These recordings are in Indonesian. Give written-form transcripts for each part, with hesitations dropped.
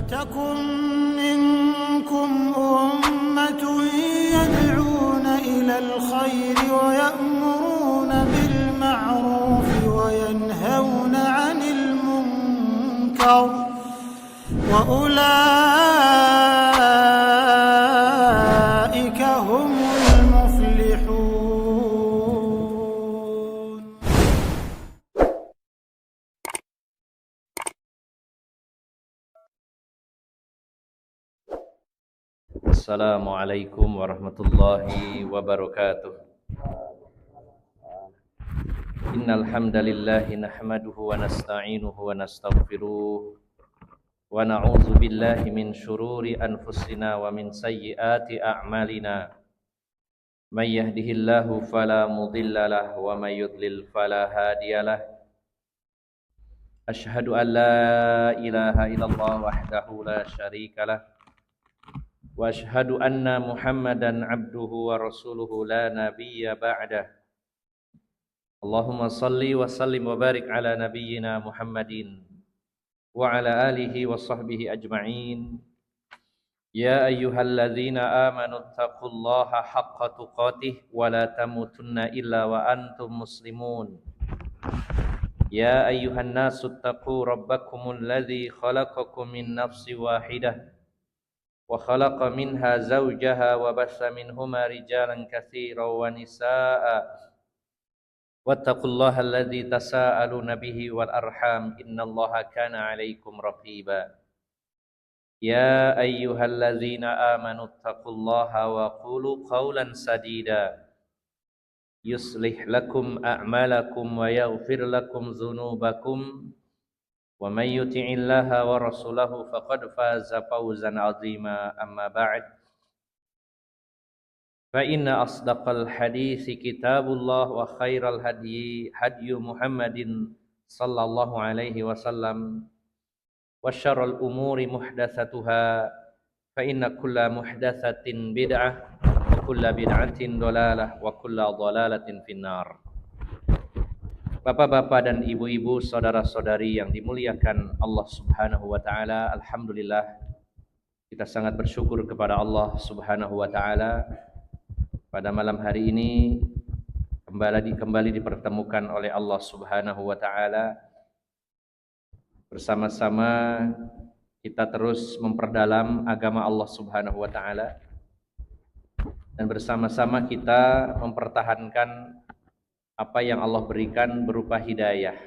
ولتكن منكم أمة يدعون إلى الخير ويأمرون بالمعروف وينهون عن المنكر وأولئك هم المفلحون. Assalamualaikum warahmatullahi wabarakatuh. Innal hamdalillahi nahmaduhu wa nasta'inuhu wa nastaghfiruh wa na'udzu billahi min shururi anfusina wa min sayyiati a'malina. May yahdihillahu fala mudhillalah wa may yudlil fala hadiyalah. Asyhadu an la ilaha illallah wahdahu la syarikalah wa asyhadu anna Muhammadan abduhu wa rasuluhu la nabiyya ba'dah. Allahumma salli wa sallim wa barik ala nabiyyina Muhammadin wa ala alihi wa sahbihi ajma'in. Ya ayyuhalladzina amanu taqullaha haqqa tuqatih wa la tamutunna illa wa antum muslimun. Ya ayyuhan nasu taqu rabbakumul ladzi khalaqakum min nafsin wahidah wa khalaqa minha zawjaha wa bassa minhuma rijalan katsiran wa nisaa'a wattaqullaha alladzi tasaaluna bihi wal arham innallaha kana 'alaikum raqiba. Ya ayyuhalladzina amanu taqullaha wa qulu qawlan sadida yuslih lakum a'malakum wa yaghfir lakum dzunubakum wa may yuti'illaha wa rasulahu faqad faza fawzan 'azima. Amma ba'd, fa inna asdaqal haditsi kitabullah wa khairal hadyi hadyu Muhammadin sallallahu alaihi wasallam wa syarrul umuri muhdatsatuha fa inna kulla muhdatsatin bid'ah wa kulla bid'atin dhalalah wa kulla dhalalatin finnar. Bapak-bapak dan ibu-ibu, saudara-saudari yang dimuliakan Allah Subhanahu wa taala, alhamdulillah kita sangat bersyukur kepada Allah Subhanahu wa taala pada malam hari ini kembali dipertemukan oleh Allah Subhanahu wa taala. Bersama-sama kita terus memperdalam agama Allah Subhanahu wa taala dan bersama-sama kita mempertahankan apa yang Allah berikan berupa hidayah.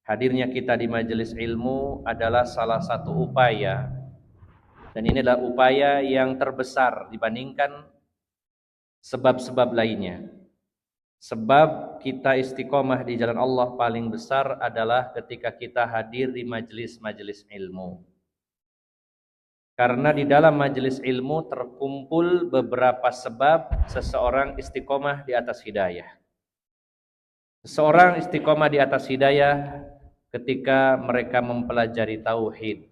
Hadirnya kita di majelis ilmu adalah salah satu upaya, dan ini adalah upaya yang terbesar dibandingkan sebab-sebab lainnya. Sebab kita istiqomah di jalan Allah paling besar adalah ketika kita hadir di majelis-majelis ilmu. Karena di dalam majelis ilmu terkumpul beberapa sebab seseorang istiqomah di atas hidayah. Seseorang istiqomah di atas hidayah ketika mereka mempelajari tauhid.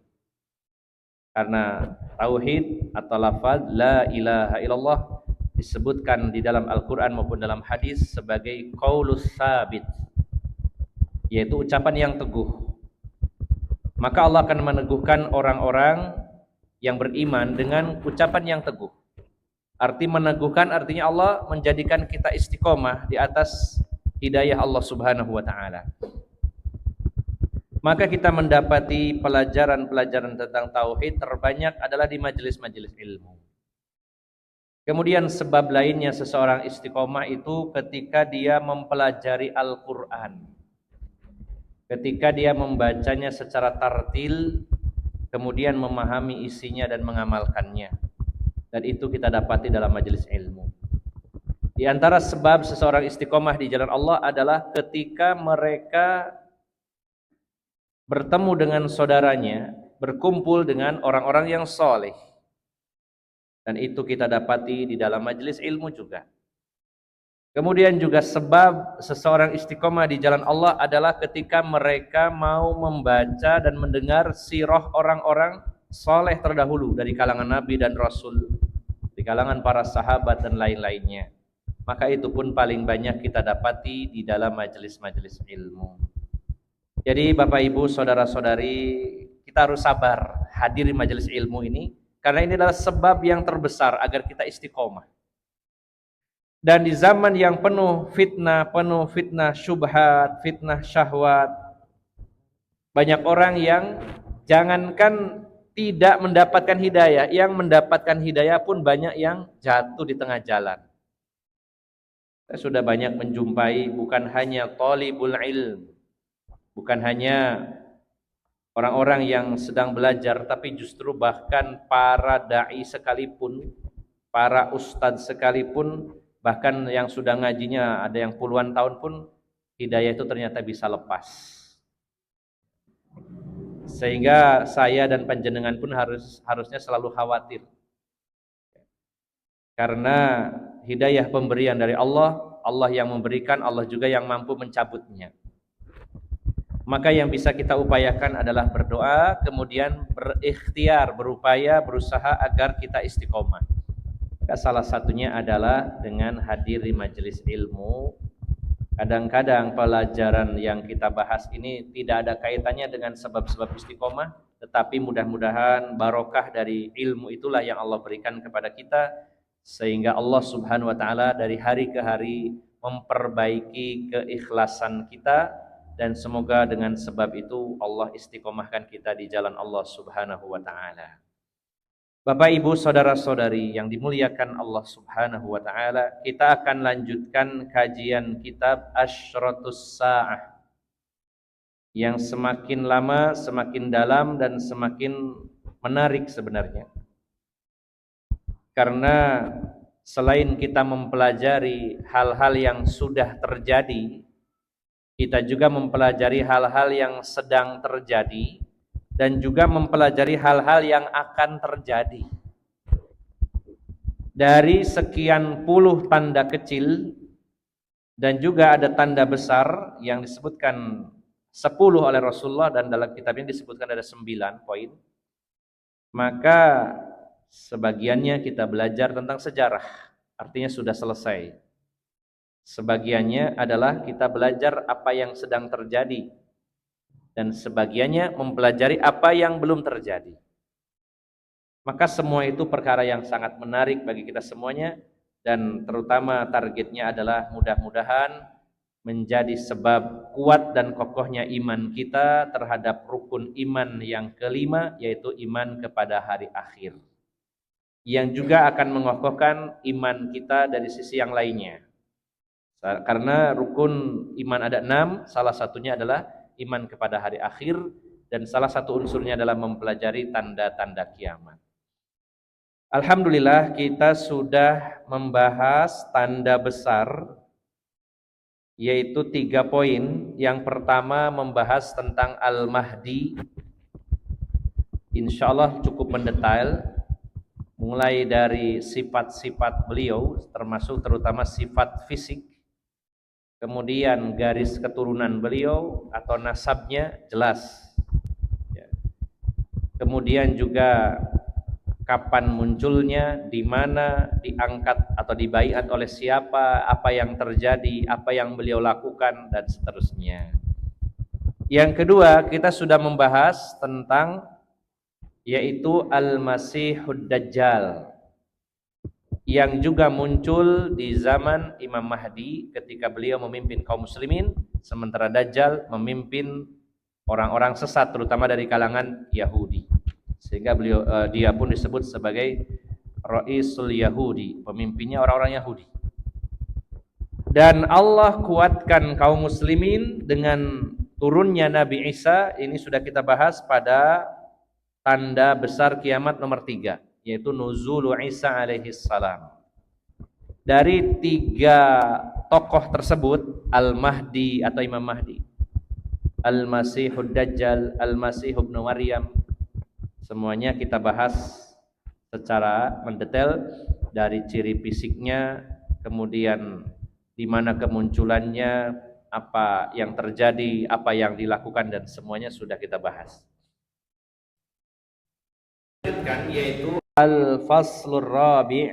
Karena tauhid atau lafaz la ilaha illallah disebutkan di dalam Al-Quran maupun dalam hadis sebagai qaulus sabit, yaitu ucapan yang teguh. Maka Allah akan meneguhkan orang-orang yang beriman dengan ucapan yang teguh. Arti meneguhkan artinya Allah menjadikan kita istiqomah di atas hidayah Allah Subhanahu wa taala. Maka kita mendapati pelajaran-pelajaran tentang tauhid terbanyak adalah di majelis-majelis ilmu. Kemudian sebab lainnya seseorang istiqomah itu ketika dia mempelajari Al-Qur'an. Ketika dia membacanya secara tartil, kemudian memahami isinya dan mengamalkannya. Dan itu kita dapati dalam majelis ilmu. Di antara sebab seseorang istiqomah di jalan Allah adalah ketika mereka bertemu dengan saudaranya, berkumpul dengan orang-orang yang soleh. Dan itu kita dapati di dalam majelis ilmu juga. Kemudian juga sebab seseorang istiqomah di jalan Allah adalah ketika mereka mau membaca dan mendengar sirah orang-orang soleh terdahulu dari kalangan Nabi dan Rasul, di kalangan para sahabat dan lain-lainnya. Maka itu pun paling banyak kita dapati di dalam majelis-majelis ilmu. Jadi Bapak Ibu, saudara-saudari, kita harus sabar hadiri majelis ilmu ini, karena ini adalah sebab yang terbesar agar kita istiqomah. Dan di zaman yang penuh fitnah syubhat, fitnah syahwat, banyak orang yang jangankan tidak mendapatkan hidayah, yang mendapatkan hidayah pun banyak yang jatuh di tengah jalan. Saya sudah banyak menjumpai bukan hanya talibul ilm, bukan hanya orang-orang yang sedang belajar, tapi justru bahkan para dai sekalipun, para ustadz sekalipun, bahkan yang sudah ngajinya ada yang puluhan tahun pun, hidayah itu ternyata bisa lepas. Sehingga saya dan panjenengan pun harusnya selalu khawatir. Karena hidayah pemberian dari Allah, Allah yang memberikan, Allah juga yang mampu mencabutnya. Maka yang bisa kita upayakan adalah berdoa, kemudian berikhtiar, berupaya, berusaha agar kita istiqomah. Salah satunya adalah dengan hadiri majelis ilmu. Kadang-kadang pelajaran yang kita bahas ini tidak ada kaitannya dengan sebab-sebab istiqomah, tetapi mudah-mudahan barokah dari ilmu itulah yang Allah berikan kepada kita, sehingga Allah Subhanahu wa taala dari hari ke hari memperbaiki keikhlasan kita, dan semoga dengan sebab itu Allah istiqomahkan kita di jalan Allah Subhanahu wa taala. Bapak Ibu saudara-saudari yang dimuliakan Allah Subhanahu wa taala, kita akan lanjutkan kajian kitab Asyratus Sa'ah yang semakin lama semakin dalam dan semakin menarik sebenarnya. Karena selain kita mempelajari hal-hal yang sudah terjadi, kita juga mempelajari hal-hal yang sedang terjadi dan juga mempelajari hal-hal yang akan terjadi. Dari sekian puluh tanda kecil dan juga ada tanda besar yang disebutkan 10 oleh Rasulullah, dan dalam kitab ini disebutkan ada 9 poin. Maka sebagiannya kita belajar tentang sejarah, artinya sudah selesai. Sebagiannya adalah kita belajar apa yang sedang terjadi, dan sebagiannya mempelajari apa yang belum terjadi. Maka semua itu perkara yang sangat menarik bagi kita semuanya, dan terutama targetnya adalah mudah-mudahan menjadi sebab kuat dan kokohnya iman kita terhadap rukun iman yang kelima, yaitu iman kepada hari akhir, yang juga akan mengokohkan iman kita dari sisi yang lainnya. Karena rukun iman ada 6, salah satunya adalah iman kepada hari akhir, dan salah satu unsurnya adalah mempelajari tanda-tanda kiamat. Alhamdulillah kita sudah membahas tanda besar, yaitu 3 poin. Yang pertama membahas tentang Al-Mahdi. Insyaallah cukup mendetail, mulai dari sifat-sifat beliau, termasuk terutama sifat fisik. Kemudian garis keturunan beliau atau nasabnya jelas. Kemudian juga kapan munculnya, di mana diangkat atau dibaiat oleh siapa, apa yang terjadi, apa yang beliau lakukan, dan seterusnya. Yang kedua, kita sudah membahas tentang yaitu Al-Masihud Dajjal, yang juga muncul di zaman Imam Mahdi ketika beliau memimpin kaum muslimin, sementara Dajjal memimpin orang-orang sesat terutama dari kalangan Yahudi. Sehingga dia pun disebut sebagai Ra'isul Yahudi, pemimpinnya orang-orang Yahudi. Dan Allah kuatkan kaum muslimin dengan turunnya Nabi Isa. Ini sudah kita bahas pada tanda besar kiamat nomor 3, yaitu Nuzulu Isa alaihi salam. Dari 3 tokoh tersebut, Al-Mahdi atau Imam Mahdi, Al-Masihud Dajjal, Al-Masih ibnu Maryam, semuanya kita bahas secara mendetail, dari ciri fisiknya, kemudian di mana kemunculannya, apa yang terjadi, apa yang dilakukan, dan semuanya sudah kita bahas. Yaitu Al-Faslur Rabi',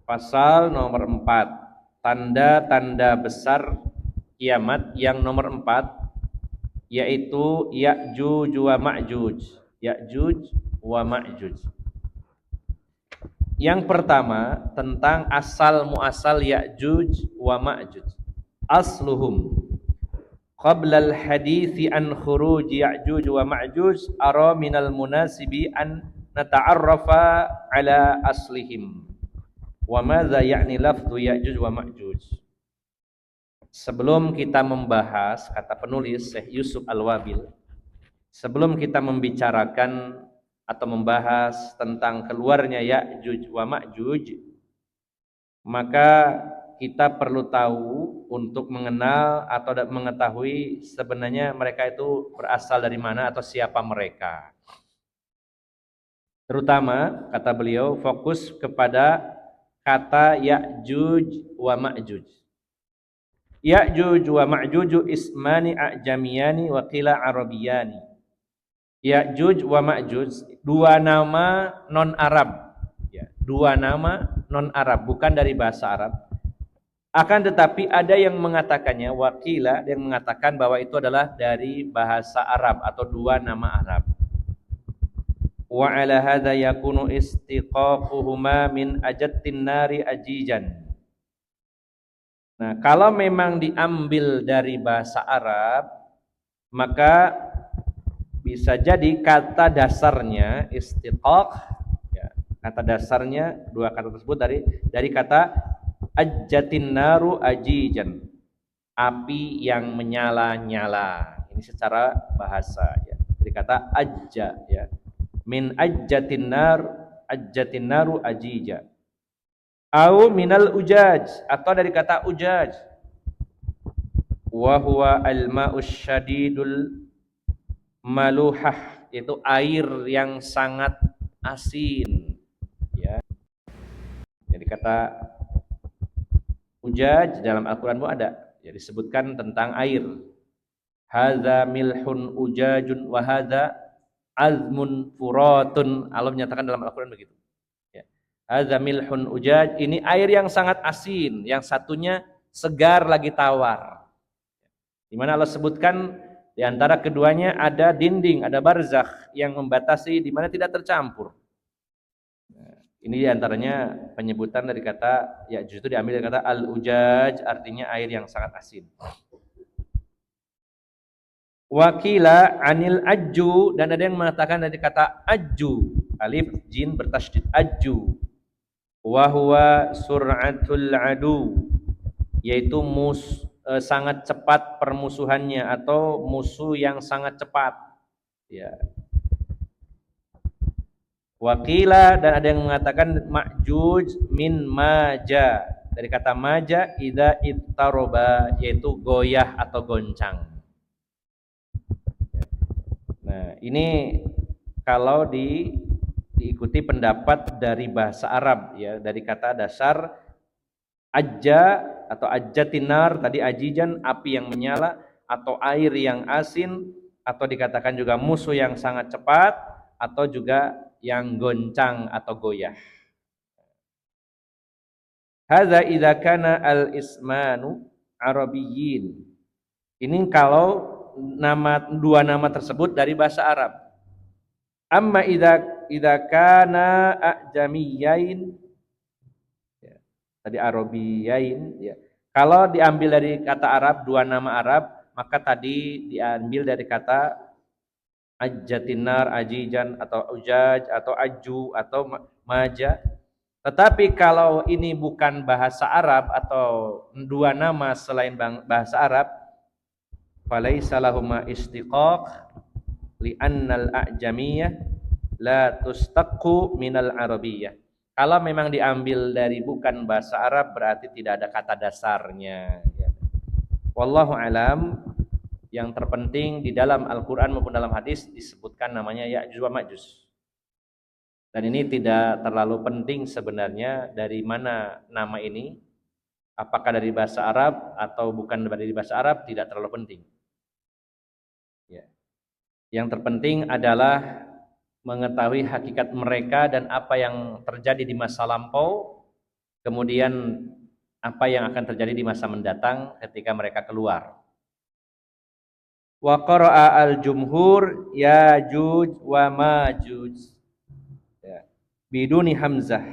pasal nomor 4, tanda-tanda besar kiamat yang nomor 4, yaitu Ya'juj wa Ma'juj. Ya'juj wa Ma'juj. Yang pertama tentang asal muasal Ya'juj wa Ma'juj. Asluhum qabla al-hadithi an khuruj Ya'juj wa Ma'juj ara minal munasibi an nata'arrafa ala aslihim wa madza ya'ni lafdhu Ya'juj wa Ma'juj. Sebelum kita membahas, kata penulis Syekh Yusuf Al-Wabil, sebelum kita membicarakan atau membahas tentang keluarnya Ya'juj wa Ma'juj, maka kita perlu tahu untuk mengenal atau mengetahui sebenarnya mereka itu berasal dari mana atau siapa mereka. Terutama, kata beliau, fokus kepada kata Ya'juj wa Ma'juj. Ya'juj wa Ma'juj ismani a'jamiyani wa qila arabiyani. Ya'juj wa Ma'juj, dua nama non-Arab. Ya, dua nama non-Arab, bukan dari bahasa Arab. Akan tetapi ada yang mengatakannya, wakila, yang mengatakan bahwa itu adalah dari bahasa Arab atau dua nama Arab. Wa ala hadza yakunu istiqaquhuma min ajattin nari ajijan. Nah, kalau memang diambil dari bahasa Arab, maka bisa jadi kata dasarnya istiqaq, ya, kata dasarnya dua kata tersebut dari kata ajjatin naru ajijan, api yang menyala-nyala. Ini secara bahasa ya. Dari kata ajja ya. Min ajjatin naru ajija. Au minal ujaj, atau dari kata ujaj. Wa huwa al-ma'us syadidul maluhah, yaitu air yang sangat asin ya. Jadi kata ujaj dalam Al-Quran pun ada ya, disebutkan tentang air. Hadza milhun ujajun wa hadza azmun furatun. Allah menyatakan dalam Al-Quran begitu ya. Hadza milhun ujaj, ini air yang sangat asin, yang satunya segar lagi tawar. Di mana Allah sebutkan di antara keduanya ada dinding, ada barzakh yang membatasi di mana tidak tercampur. Ini diantaranya penyebutan dari kata Ya'juj itu diambil dari kata al-ujaj, artinya air yang sangat asin. Wakila anil ajju, dan ada yang mengatakan dari kata ajju, alif jin bertasydid ajju. Wa huwa sur'atul adu, yaitu sangat cepat permusuhannya atau musuh yang sangat cepat. Ya. Wakila, dan ada yang mengatakan Ma'juj min maja, dari kata maja idza ittaroba, yaitu goyah atau goncang. Nah, ini kalau diikuti pendapat dari bahasa Arab ya, dari kata dasar ajja atau ajjatinar tadi ajijan, api yang menyala atau air yang asin, atau dikatakan juga musuh yang sangat cepat, atau juga yang goncang atau goyah. Hadza idza kana al-ismanu arabiyyin. Ini kalau dua nama tersebut dari bahasa Arab. Amma idza kana ajamiyyain, ya, tadi arabiyain ya. Kalau diambil dari kata Arab, dua nama Arab, maka tadi diambil dari kata ajjatinar, ajijan, atau ujaj, atau aju, atau maja. Tetapi kalau ini bukan bahasa Arab atau dua nama selain bahasa Arab, falaisa lahuma istiqaq li'annal a'jamiyah la tustaqqu minal arabiyyah. Kalau memang diambil dari bukan bahasa Arab berarti tidak ada kata dasarnya. Wallahu alam. Yang terpenting di dalam Al-Quran maupun dalam hadis disebutkan namanya Ya'juj wa Ma'juj. Dan ini tidak terlalu penting sebenarnya dari mana nama ini, apakah dari bahasa Arab atau bukan dari bahasa Arab, tidak terlalu penting ya. Yang terpenting adalah mengetahui hakikat mereka dan apa yang terjadi di masa lampau, kemudian apa yang akan terjadi di masa mendatang ketika mereka keluar. Wa qara'a al-jumhur Yajuj wa Majuj. Ya. Biduni hamzah.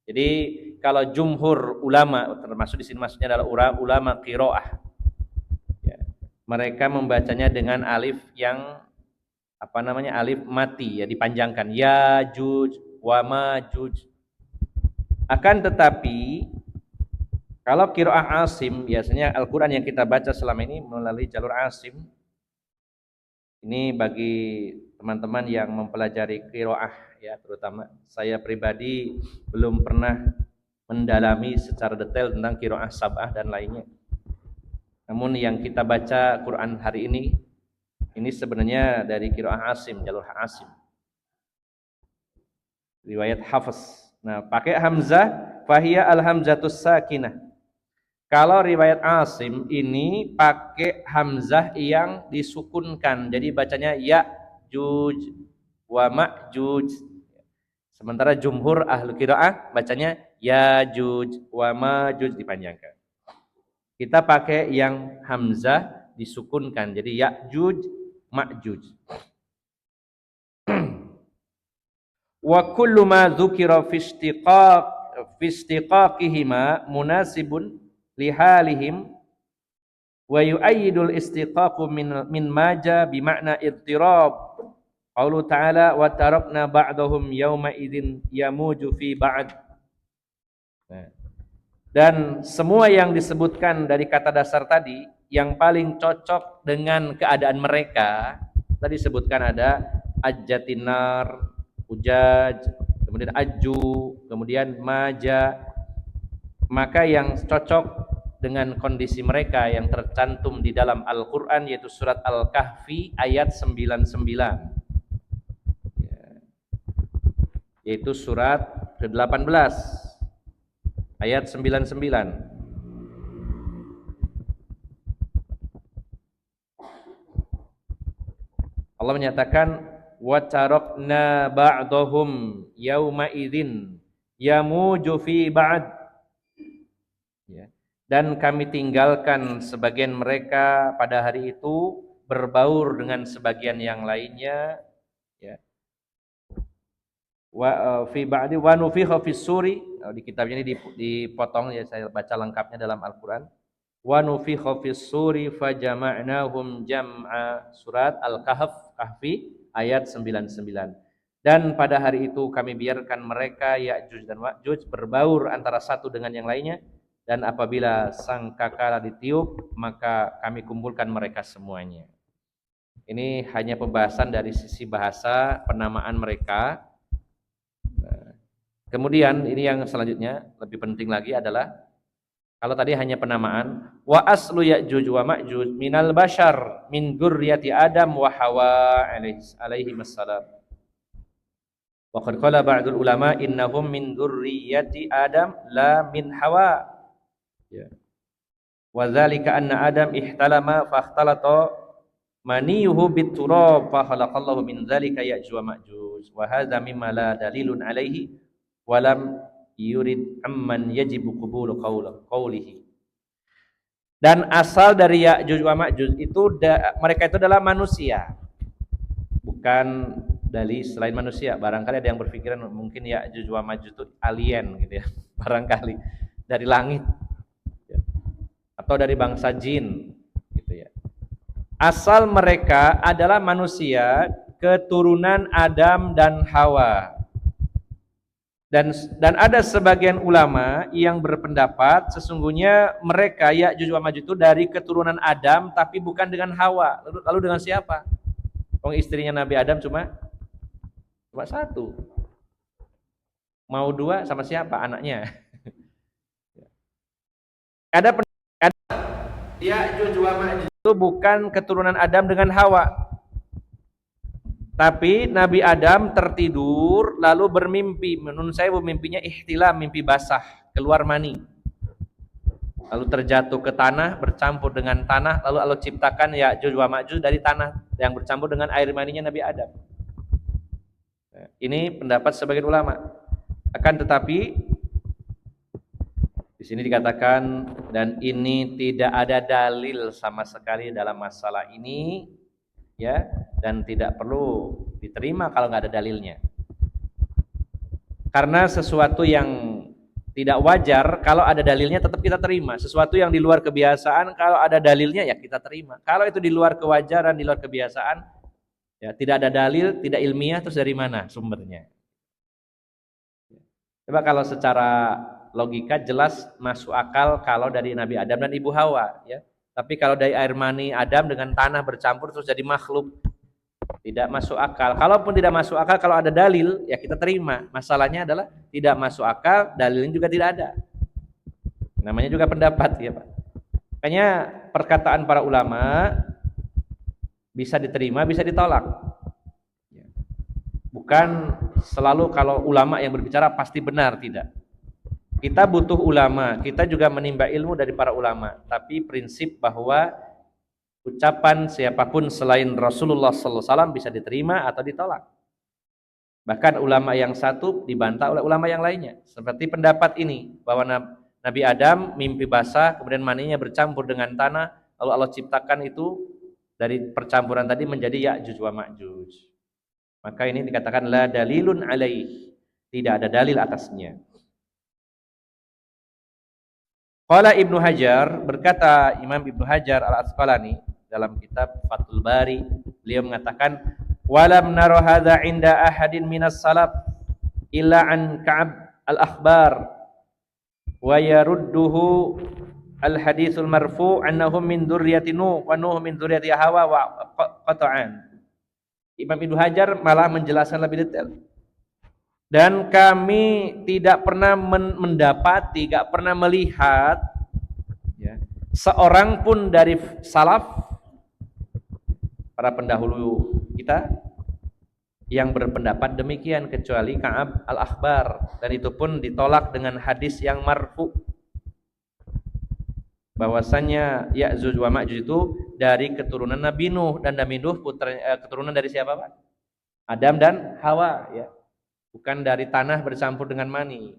Jadi kalau jumhur ulama, termasuk di sini maksudnya adalah ulama qiraah. Ya. Mereka membacanya dengan alif yang alif mati, ya, dipanjangkan. Yajuj wa Majuj. Akan tetapi kalau qiraah Asim, biasanya Al-Qur'an yang kita baca selama ini melalui jalur Asim. Ini bagi teman-teman yang mempelajari qiraah, ya, terutama saya pribadi belum pernah mendalami secara detail tentang qiraah sab'ah dan lainnya. Namun yang kita baca Quran hari ini sebenarnya dari qiraah Asim, jalur Asim. Riwayat Hafiz. Nah, pakai hamzah, fahiya al-hamzatus sakinah. Kalau riwayat Asim ini pakai hamzah yang disukunkan. Jadi bacanya Ya'juj wa Ma'juj. Sementara jumhur ahlu qiraah bacanya Ya'juj wa Ma'juj dipanjangkan. Kita pakai yang hamzah disukunkan. Jadi Ya'juj Ma'juj. Wa kullu ma dzukira fi istiqaqihima munasibun lihalihim wa yu'ayyidul istiqaqu min maja bima'na idtirab. Qaulu ta'ala wa tarakna ba'dahum yawma idzin yamuju fi ba'd. Nah, dan semua yang disebutkan dari kata dasar tadi yang paling cocok dengan keadaan mereka tadi sebutkan ada ajjatinar, ujaj, kemudian aju, kemudian maja. Maka yang cocok dengan kondisi mereka yang tercantum di dalam Al-Quran yaitu surat Al-Kahfi ayat 99, yaitu surat ke-18 ayat 99. Allah menyatakan wa tarakna ba'dahum yauma idzin yamuju fi ba'd. Ya. Dan kami tinggalkan sebagian mereka pada hari itu berbaur dengan sebagian yang lainnya, ya. Wa fi ba'di wa nufikha fis suri, di kitab ini dipotong, ya, saya baca lengkapnya dalam Al-Qur'an. Wa nufikha fis suri fajama'nahum jam'a, surat Al-Kahfi ayat 99. Dan pada hari itu kami biarkan mereka Ya'juj dan Ma'juj berbaur antara satu dengan yang lainnya. Dan apabila sangkakala ditiup, maka kami kumpulkan mereka semuanya. Ini hanya pembahasan dari sisi bahasa penamaan mereka. Kemudian ini yang selanjutnya lebih penting lagi adalah, kalau tadi hanya penamaan, wa aslu Ya'juj wa Ma'juj minal bashar min dzurriyyati Adam wa Hawa alaihi wassalam. Wa qad qala ba'dul ulama innahum min dzurriyyati Adam la min Hawa. Ya. Wa dzalika anna Adam ihtalama fakhtalata maniyuhu bit-turab fa khalaqallahu min dzalika Ya'juj wa Ma'juj wa hadza mimma la dalilun alaihi wa lam yurid amman yajibu qabulu qawlihi. Dan asal dari Ya'juj wa Ma'juj itu mereka itu adalah manusia, bukan dari selain manusia. Barangkali ada yang berpikiran mungkin Ya'juj wa Ma'juj itu alien gitu ya, barangkali dari langit atau dari bangsa jin gitu ya. Asal mereka adalah manusia, keturunan Adam dan Hawa. Dan ada sebagian ulama yang berpendapat sesungguhnya mereka Ya'juj wa Ma'juj itu dari keturunan Adam tapi bukan dengan Hawa. Lalu dengan siapa? Istrinya Nabi Adam cuma satu. Mau dua sama siapa anaknya? Ada Ya'juj wa Ma'juj itu bukan keturunan Adam dengan Hawa. Tapi Nabi Adam tertidur lalu bermimpi. Menurut saya mimpinya ihtilam, mimpi basah, keluar mani. Lalu terjatuh ke tanah, bercampur dengan tanah, lalu Allah ciptakan Ya'juj wa Ma'juj dari tanah yang bercampur dengan air maninya Nabi Adam. Ini pendapat sebagian ulama. Akan tetapi di Di sini dikatakan, dan ini tidak ada dalil sama sekali dalam masalah ini, ya, dan tidak perlu diterima kalau nggak ada dalilnya. Karena sesuatu yang tidak wajar, kalau ada dalilnya tetap kita terima. Sesuatu yang di luar kebiasaan, kalau ada dalilnya ya kita terima. Kalau itu di luar kewajaran, di luar kebiasaan, ya tidak ada dalil, tidak ilmiah, terus dari mana sumbernya? Coba kalau secara logika jelas masuk akal kalau dari Nabi Adam dan Ibu Hawa, ya. Tapi kalau dari air mani Adam dengan tanah bercampur terus jadi makhluk, tidak masuk akal. Kalaupun tidak masuk akal, kalau ada dalil ya kita terima. Masalahnya adalah tidak masuk akal, dalilnya juga tidak ada. Namanya juga pendapat, ya Pak. Makanya perkataan para ulama bisa diterima, bisa ditolak. Bukan selalu kalau ulama yang berbicara pasti benar, tidak. Kita butuh ulama, kita juga menimba ilmu dari para ulama. Tapi prinsip bahwa ucapan siapapun selain Rasulullah SAW bisa diterima atau ditolak. Bahkan ulama yang satu dibantah oleh ulama yang lainnya. Seperti pendapat ini, bahwa Nabi Adam mimpi basah, kemudian maninya bercampur dengan tanah, lalu Allah ciptakan itu dari percampuran tadi menjadi Ya'juj wa Ma'juj. Maka ini dikatakan la dalilun alaih, tidak ada dalil atasnya. Qala Ibnu Hajar, berkata Imam Ibnu Hajar Al-Asqalani dalam kitab Fathul Bari, beliau mengatakan walam nara hadza inda ahadin minas salaf illa an Ka'ab al-akhbar wa yarudduhu al-haditsul marfu' annahum min dzurriyyati Nuh wa Nuh min dzurriyyati Hawa wa qata'an. Imam Ibnu Hajar malah menjelaskan lebih detail. Dan kami tidak pernah mendapati, tidak pernah melihat, ya, seorang pun dari salaf, para pendahulu kita, yang berpendapat demikian kecuali Ka'ab al-Akhbar, dan itu pun ditolak dengan hadis yang marfu, bahwasanya Ya'juj wa Ma'juj itu dari keturunan Nabi Nuh, dan Nabi Nuh keturunan dari siapa, Pak? Adam dan Hawa, ya. Bukan dari tanah bercampur dengan mani.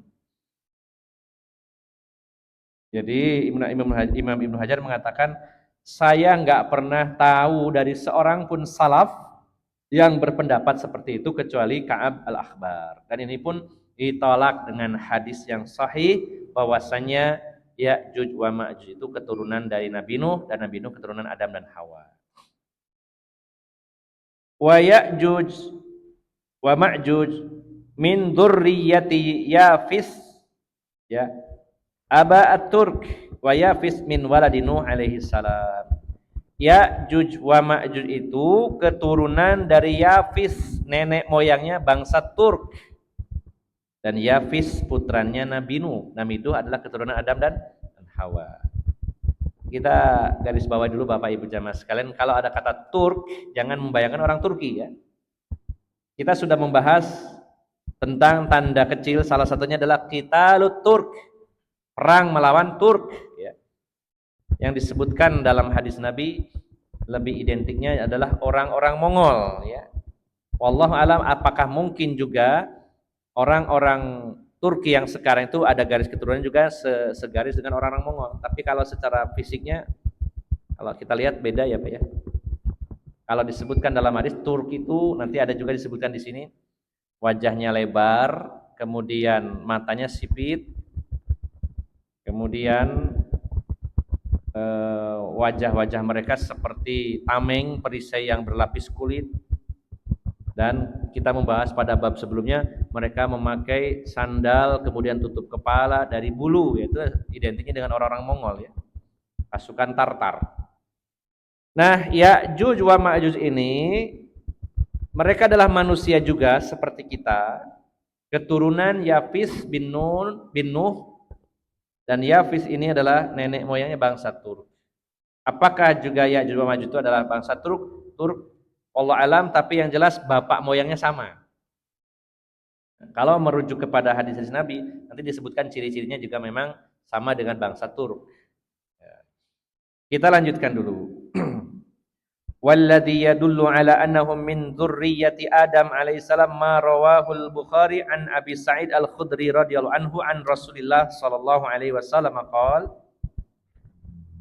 Jadi Imam Ibnu Hajar mengatakan, saya nggak pernah tahu dari seorang pun salaf yang berpendapat seperti itu kecuali Ka'ab al-Akhbar. Dan ini pun ditolak dengan hadis yang sahih bahwasanya Ya'juj wa Ma'juj itu keturunan dari Nabi Nuh, dan Nabi Nuh keturunan Adam dan Hawa. Wa Ya'juj wa Ma'juj min dzurriyyati Yafis, ya, Aba at-Turk wa Yafis min waladi Nuh alaihi salam. Ya'juj wa Ma'juj itu keturunan dari Yafis, nenek moyangnya bangsa Turk. Dan Yafis putranya Nabi Nuh. Nabi Nuh adalah keturunan Adam dan Hawa. Kita garis bawah dulu Bapak Ibu jamaah sekalian, kalau ada kata Turk jangan membayangkan orang Turki, ya. Kita sudah membahas tentang tanda kecil, salah satunya adalah Qitalut Turk, perang melawan Turk, ya. Yang disebutkan dalam hadis Nabi lebih identiknya adalah orang-orang Mongol, ya. Wallahu alam, apakah mungkin juga orang-orang Turki yang sekarang itu ada garis keturunan juga segaris dengan orang-orang Mongol. Tapi kalau secara fisiknya, kalau kita lihat beda, ya Pak, ya. Kalau disebutkan dalam hadis Turki itu nanti ada juga disebutkan di sini, wajahnya lebar, kemudian matanya sipit, kemudian wajah-wajah mereka seperti tameng, perisai yang berlapis kulit. Dan kita membahas pada bab sebelumnya, mereka memakai sandal kemudian tutup kepala dari bulu, yaitu identiknya dengan orang-orang Mongol, ya, pasukan Tartar. Nah, Ya'juj wa Ma'juj ini mereka adalah manusia juga seperti kita, keturunan Yafis bin Nuh, dan Yafis ini adalah nenek moyangnya bangsa Turk. Apakah juga Ya'juj wa Ma'juj itu adalah bangsa Turk? Allah alam, tapi yang jelas bapak moyangnya sama. Kalau merujuk kepada hadis-hadis Nabi, nanti disebutkan ciri-cirinya juga memang sama dengan bangsa Turk. Kita lanjutkan dulu. walladzi yadullu ala annahum min dzurriyyati Adam alaihissalam ma rawahul Bukhari an Abi Sa'id Al-Khudri radhiyallahu anhu an Rasulillah sallallahu alaihi wasallam qala,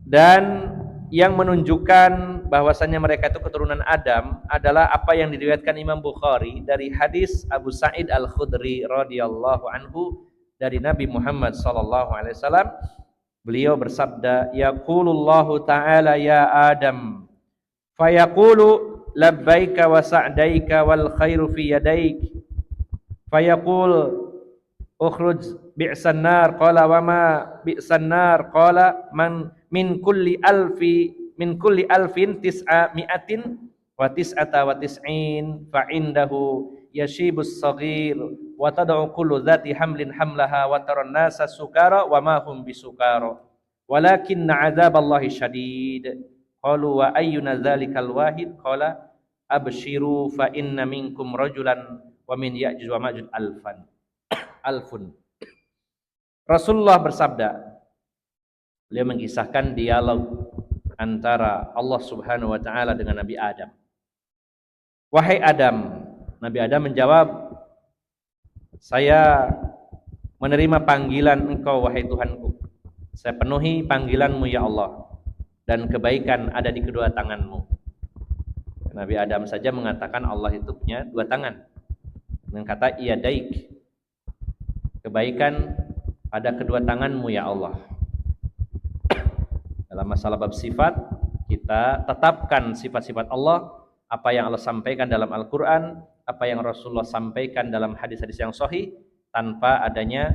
dan yang menunjukkan bahwasannya mereka itu keturunan Adam adalah apa yang diriwayatkan Imam Bukhari dari hadis Abu Sa'id Al-Khudri radhiyallahu anhu dari Nabi Muhammad sallallahu alaihi wasallam. Beliau bersabda, yaqulullahu ta'ala ya Adam fayaqulu labbaika wa sa'daika wal khairu fi yadaik fayaqul ukhruj bi'san nar qala wa ma bi'san nar qala man min kulli alfin tis'a mi'atin wa tis'ata wa tis'in fa indahu yashibus saghir wa tad'u kullu dhati hamlin hamlaha wa taran nasa sukara wa ma hum bisukara walakinna 'adzaballahi syadid. Qalu wa ayyuna dzalikal wahid qala abshiru fa inna minkum rajulan wa min ya'juj wa ma'juj alfun. Rasulullah bersabda, beliau mengisahkan dialog antara Allah Subhanahu wa taala dengan Nabi Adam. Wahai Adam, Nabi Adam menjawab, saya menerima panggilan engkau wahai Tuhanku. Saya penuhi panggilanmu ya Allah, dan kebaikan ada di kedua tanganmu. Nabi Adam saja mengatakan Allah itu punya dua tangan dengan kata iyadaik, kebaikan ada kedua tanganmu ya Allah. Dalam masalah bab sifat, kita tetapkan sifat-sifat Allah, apa yang Allah sampaikan dalam Al-Quran, apa yang Rasulullah sampaikan dalam hadis-hadis yang sahih, tanpa adanya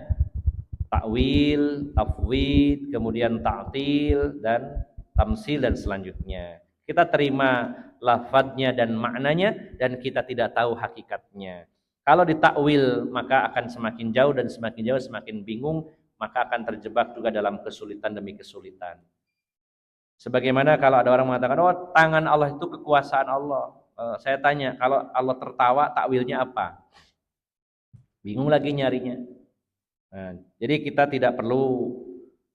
takwil, tafwid, kemudian ta'til dan tamsil dan selanjutnya. Kita terima lafadznya dan maknanya, dan kita tidak tahu hakikatnya. Kalau ditakwil maka akan semakin jauh, dan semakin jauh semakin bingung, maka akan terjebak juga dalam kesulitan demi kesulitan. Sebagaimana kalau ada orang mengatakan, oh tangan Allah itu kekuasaan Allah. Saya tanya, kalau Allah tertawa, takwilnya apa? Bingung lagi nyarinya. Nah, jadi kita tidak perlu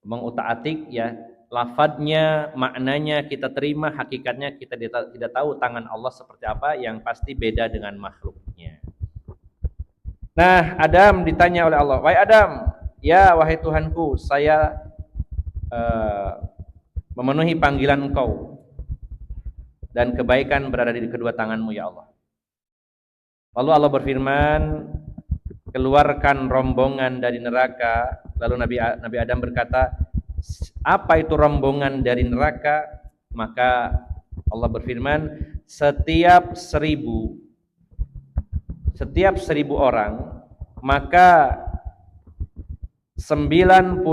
mengutak-atik ya, lafadznya, maknanya kita terima, hakikatnya kita tidak tahu tangan Allah seperti apa, yang pasti beda dengan makhluknya. Nah, Adam ditanya oleh Allah, wahai Adam, ya wahai Tuhanku, saya memenuhi panggilan engkau, dan kebaikan berada di kedua tanganmu ya Allah. Lalu Allah berfirman, keluarkan rombongan dari neraka. Lalu Nabi Adam berkata, apa itu rombongan dari neraka? Maka Allah berfirman, setiap 1.000 orang, maka 999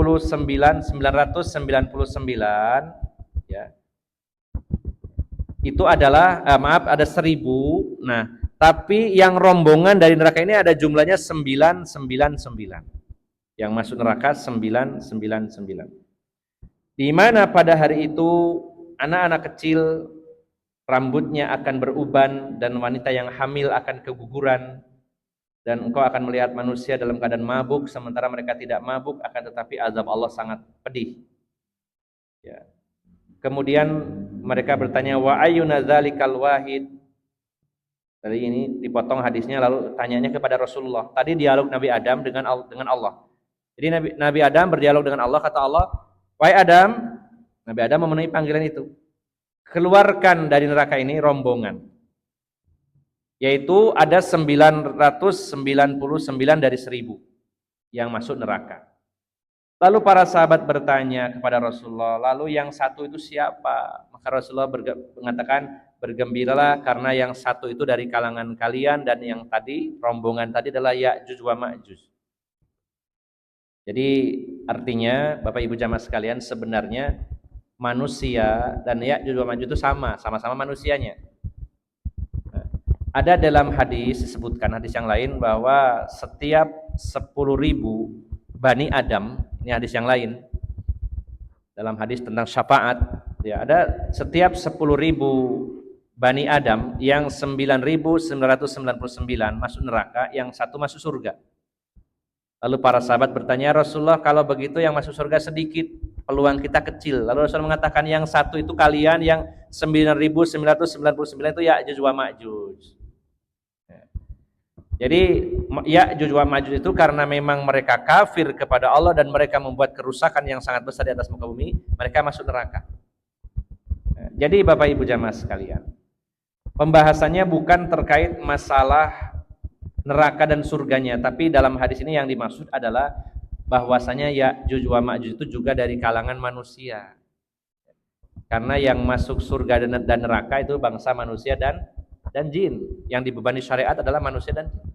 ya, itu adalah ada 1.000. Nah, tapi yang rombongan dari neraka ini ada jumlahnya 999. Yang masuk neraka 999. Di mana pada hari itu anak-anak kecil rambutnya akan beruban, dan wanita yang hamil akan keguguran, dan engkau akan melihat manusia dalam keadaan mabuk sementara mereka tidak mabuk, akan tetapi azab Allah sangat pedih. Ya. Kemudian mereka bertanya, wa ayyuna dzalikal wahid. Tadi ini dipotong hadisnya, lalu tanyanya kepada Rasulullah. Tadi dialog Nabi Adam dengan Allah. Jadi Nabi Adam berdialog dengan Allah, kata Allah, wahai Adam, Nabi Adam memenuhi panggilan itu. Keluarkan dari neraka ini rombongan. Yaitu ada 999 dari 1.000 yang masuk neraka. Lalu para sahabat bertanya kepada Rasulullah, lalu yang satu itu siapa? Maka Rasulullah mengatakan, bergembiralah karena yang satu itu dari kalangan kalian, dan yang tadi, rombongan tadi adalah Ya'juj wa Ma'juj. Jadi artinya Bapak Ibu jamaah sekalian, sebenarnya manusia dan Ya'juj wa Ma'juj itu sama-sama manusianya. Ada dalam hadis disebutkan, hadis yang lain, bahwa setiap 10.000 Bani Adam, ini hadis yang lain, dalam hadis tentang syafaat, ya, ada setiap 10.000 Bani Adam, yang 9.999 masuk neraka, yang satu masuk surga. Lalu para sahabat bertanya, Rasulullah, kalau begitu yang masuk surga sedikit, peluang kita kecil. Lalu Rasulullah mengatakan yang satu itu kalian, yang 9.999 itu Ya'juj wa Ma'juj. Jadi Ya'juj wa Ma'juj itu karena memang mereka kafir kepada Allah dan mereka membuat kerusakan yang sangat besar di atas muka bumi, mereka masuk neraka. Jadi Bapak Ibu jamaah sekalian, pembahasannya bukan terkait masalah neraka dan surganya, tapi dalam hadis ini yang dimaksud adalah bahwasanya Ya'juj wa Ma'juj itu juga dari kalangan manusia. Karena yang masuk surga dan neraka itu bangsa manusia dan jin. Yang dibebani syariat adalah manusia dan jin.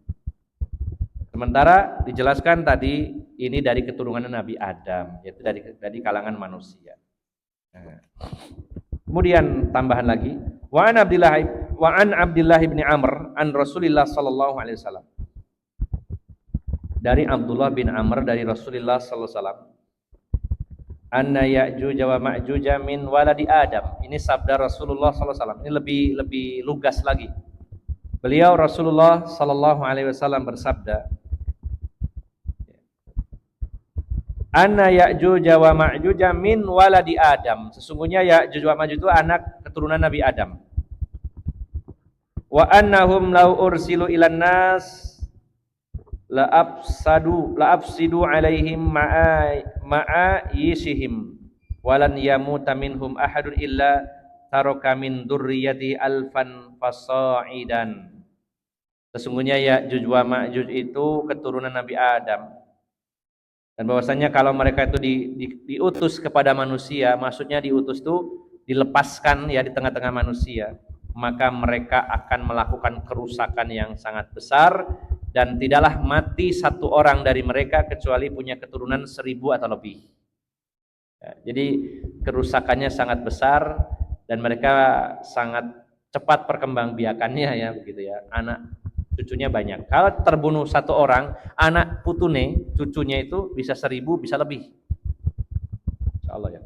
Sementara dijelaskan tadi ini dari keturunan Nabi Adam, yaitu dari kalangan manusia. Nah. Kemudian tambahan lagi, wa an Abdullah bin Amr an Rasulillah sallallahu alaihi wasallam. Dari Abdullah bin Amr dari Rasulullah sallallahu alaihi wasallam, anna Ya'juj wa Ma'juj min waladi Adam. Ini sabda Rasulullah sallallahu alaihi wasallam. Ini lebih lugas lagi. Beliau Rasulullah sallallahu alaihi wasallam bersabda, anna Ya'juj wa Ma'juj min waladi Adam. Sesungguhnya Ya'juj wa Ma'juj itu anak keturunan Nabi Adam. Wa annahum law ursilu ilan nas la afsidu alaihim ma'ayishihim walan yamuta minhum ahadun illa taraka min dzurriyyati alfan fasaidan. Sesungguhnya Ya'juj wa Ma'juj itu keturunan Nabi Adam. Dan bahwasanya kalau mereka itu diutus kepada manusia, maksudnya diutus itu dilepaskan ya di tengah-tengah manusia, maka mereka akan melakukan kerusakan yang sangat besar dan tidaklah mati satu orang dari mereka kecuali punya keturunan 1000 atau lebih. Ya, jadi kerusakannya sangat besar dan mereka sangat cepat perkembangbiakannya ya begitu ya. Anak cucunya banyak. Kalau terbunuh satu orang, anak putune, cucunya itu bisa 1000, bisa lebih. Insyaallah ya.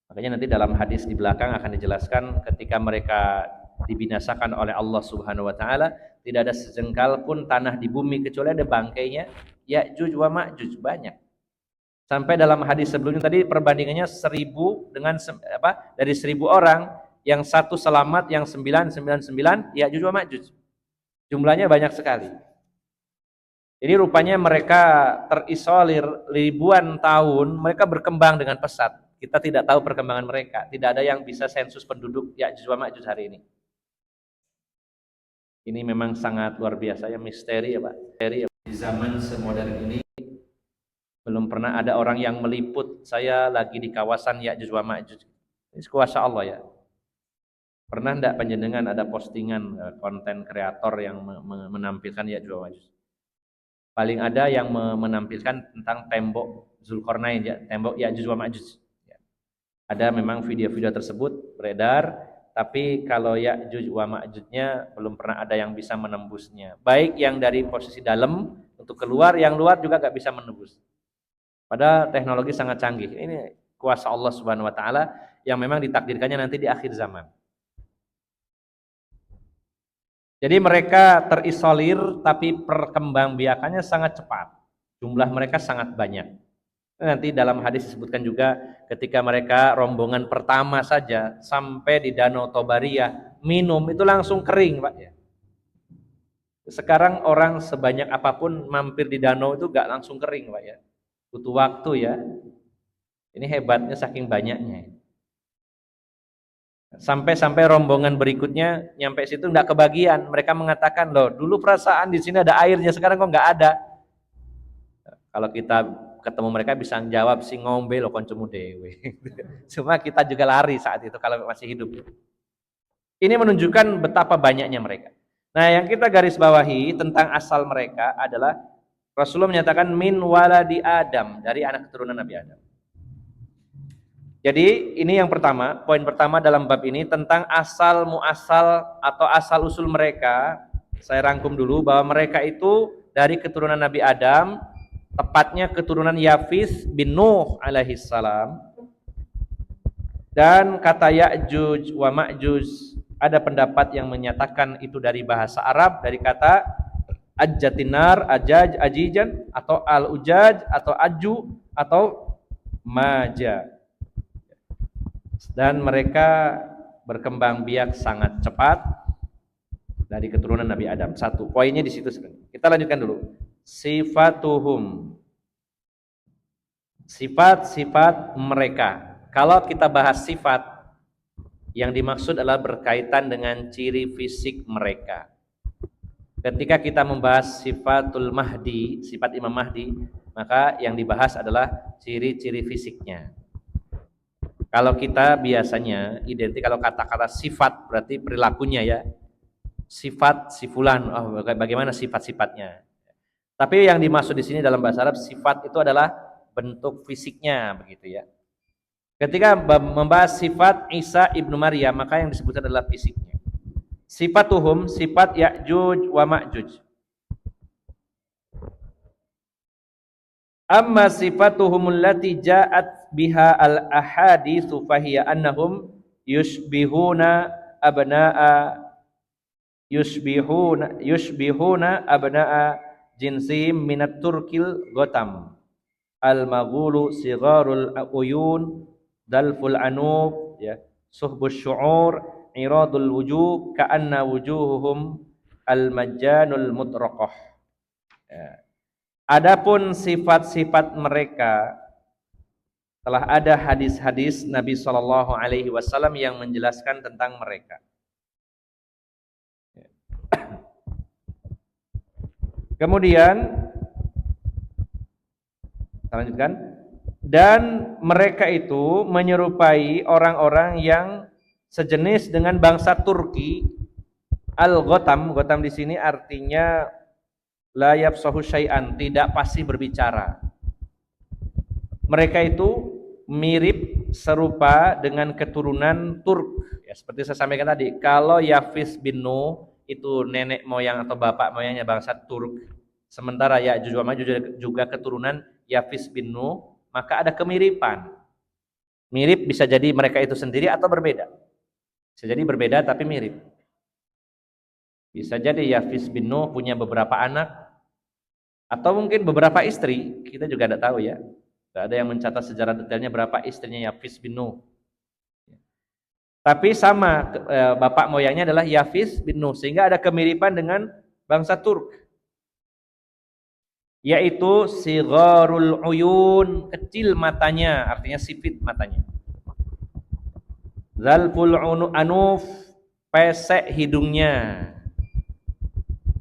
Makanya nanti dalam hadis di belakang akan dijelaskan ketika mereka dibinasakan oleh Allah Subhanahu wa taala, tidak ada sejengkal pun tanah di bumi kecuali ada bangkainya Ya'juj wa Ma'juj, banyak. Sampai dalam hadis sebelumnya tadi perbandingannya 1000 dengan dari 1000 orang, yang satu selamat, yang 999 Ya'juj wa Ma'juj. Jumlahnya banyak sekali. Jadi rupanya mereka terisolir ribuan tahun, mereka berkembang dengan pesat. Kita tidak tahu perkembangan mereka. Tidak ada yang bisa sensus penduduk Ya'juj wa Ma'juj hari ini. Ini memang sangat luar biasa ya, misteri ya Pak. Misteri ya. Di zaman semodern ini belum pernah ada orang yang meliput saya lagi di kawasan Ya'juj wa Ma'juj. Ini kuasa Allah ya. Pernah enggak panjenengan ada postingan konten kreator yang menampilkan Ya'juj wa Ma'juj? Paling ada yang menampilkan tentang tembok Zulkarnain ya, tembok Ya'juj wa Ma'juj. Ya. Ada memang video-video tersebut beredar, tapi kalau Ya'juj wa Ma'jujnya belum pernah ada yang bisa menembusnya. Baik yang dari posisi dalam untuk keluar, yang luar juga enggak bisa menembus. Padahal teknologi sangat canggih. Ini kuasa Allah Subhanahu wa taala yang memang ditakdirkannya nanti di akhir zaman. Jadi mereka terisolir tapi perkembangbiakannya sangat cepat. Jumlah mereka sangat banyak. Nanti dalam hadis disebutkan juga ketika mereka rombongan pertama saja sampai di Danau Tobariyah, minum itu langsung kering, Pak ya. Sekarang orang sebanyak apapun mampir di danau itu gak langsung kering, Pak ya. Butuh waktu ya. Ini hebatnya saking banyaknya. Sampai rombongan berikutnya nyampe situ enggak kebagian. Mereka mengatakan, loh dulu perasaan di sini ada airnya, sekarang kok enggak ada. Kalau kita ketemu mereka bisa jawab si ngombe lo koncomu dewe. Cuma kita juga lari saat itu kalau masih hidup. Ini menunjukkan betapa banyaknya mereka. Nah yang kita garis bawahi tentang asal mereka adalah Rasulullah menyatakan min waladi Adam, dari anak keturunan Nabi Adam. Jadi ini yang pertama, poin pertama dalam bab ini tentang asal muasal atau asal usul mereka. Saya rangkum dulu bahwa mereka itu dari keturunan Nabi Adam, tepatnya keturunan Yafis bin Nuh alaihi salam. Dan kata Ya'juj wa Ma'juj, ada pendapat yang menyatakan itu dari bahasa Arab, dari kata ajjatinar, ajaj, ajijan, atau al-ujaj, atau aju, atau maja. Dan mereka berkembang biak sangat cepat dari keturunan Nabi Adam. Satu, poinnya di situ sebenarnya. Kita lanjutkan dulu. Sifatuhum. Sifat-sifat mereka. Kalau kita bahas sifat, yang dimaksud adalah berkaitan dengan ciri fisik mereka. Ketika kita membahas sifatul Mahdi, sifat Imam Mahdi, maka yang dibahas adalah ciri-ciri fisiknya. Kalau kita biasanya identik kalau kata-kata sifat berarti perilakunya ya. Sifat si fulan, oh, bagaimana sifat-sifatnya. Tapi yang dimaksud di sini dalam bahasa Arab sifat itu adalah bentuk fisiknya begitu ya. Ketika membahas sifat Isa ibnu Maryam, maka yang disebutkan adalah fisiknya. Sifatuhum, sifat Ya'juj wa Ma'juj. Amma sifatuhum allati ja'at biha al-ahaditsu fahiya annahum yushbihuna abna'a jinsihim minat turkil gotam al-maghulu sigharul uyun dalful anub ya suhbus syu'ur iradul wujuh ka'anna wujuhuhum al-majjanul mutraqah ya. Adapun sifat-sifat mereka telah ada hadis-hadis Nabi Shallallahu Alaihi Wasallam yang menjelaskan tentang mereka. Kemudian kita lanjutkan. Dan mereka itu menyerupai orang-orang yang sejenis dengan bangsa Turki. Al-Ghotam, Ghotam di sini artinya la yafsahu syai'an, tidak pasti berbicara. Mereka itu mirip serupa dengan keturunan Turk. Ya, seperti saya sampaikan tadi, kalau Yafis bin Nuh itu nenek moyang atau bapak moyangnya bangsa Turk, sementara Ya'juj wa Ma'juj juga keturunan Yafis bin Nuh, maka ada kemiripan. Mirip bisa jadi mereka itu sendiri atau berbeda. Bisa jadi berbeda tapi mirip. Bisa jadi Yafis bin Nuh punya beberapa anak atau mungkin beberapa istri, kita juga tidak tahu ya. Tidak ada yang mencatat sejarah detailnya berapa istrinya Yafis bin Nuh. Tapi sama bapak moyangnya adalah Yafis bin Nuh, sehingga ada kemiripan dengan bangsa Turk. Yaitu sigharul uyun, kecil matanya, artinya sipit matanya. Zalful anuf, pesek hidungnya.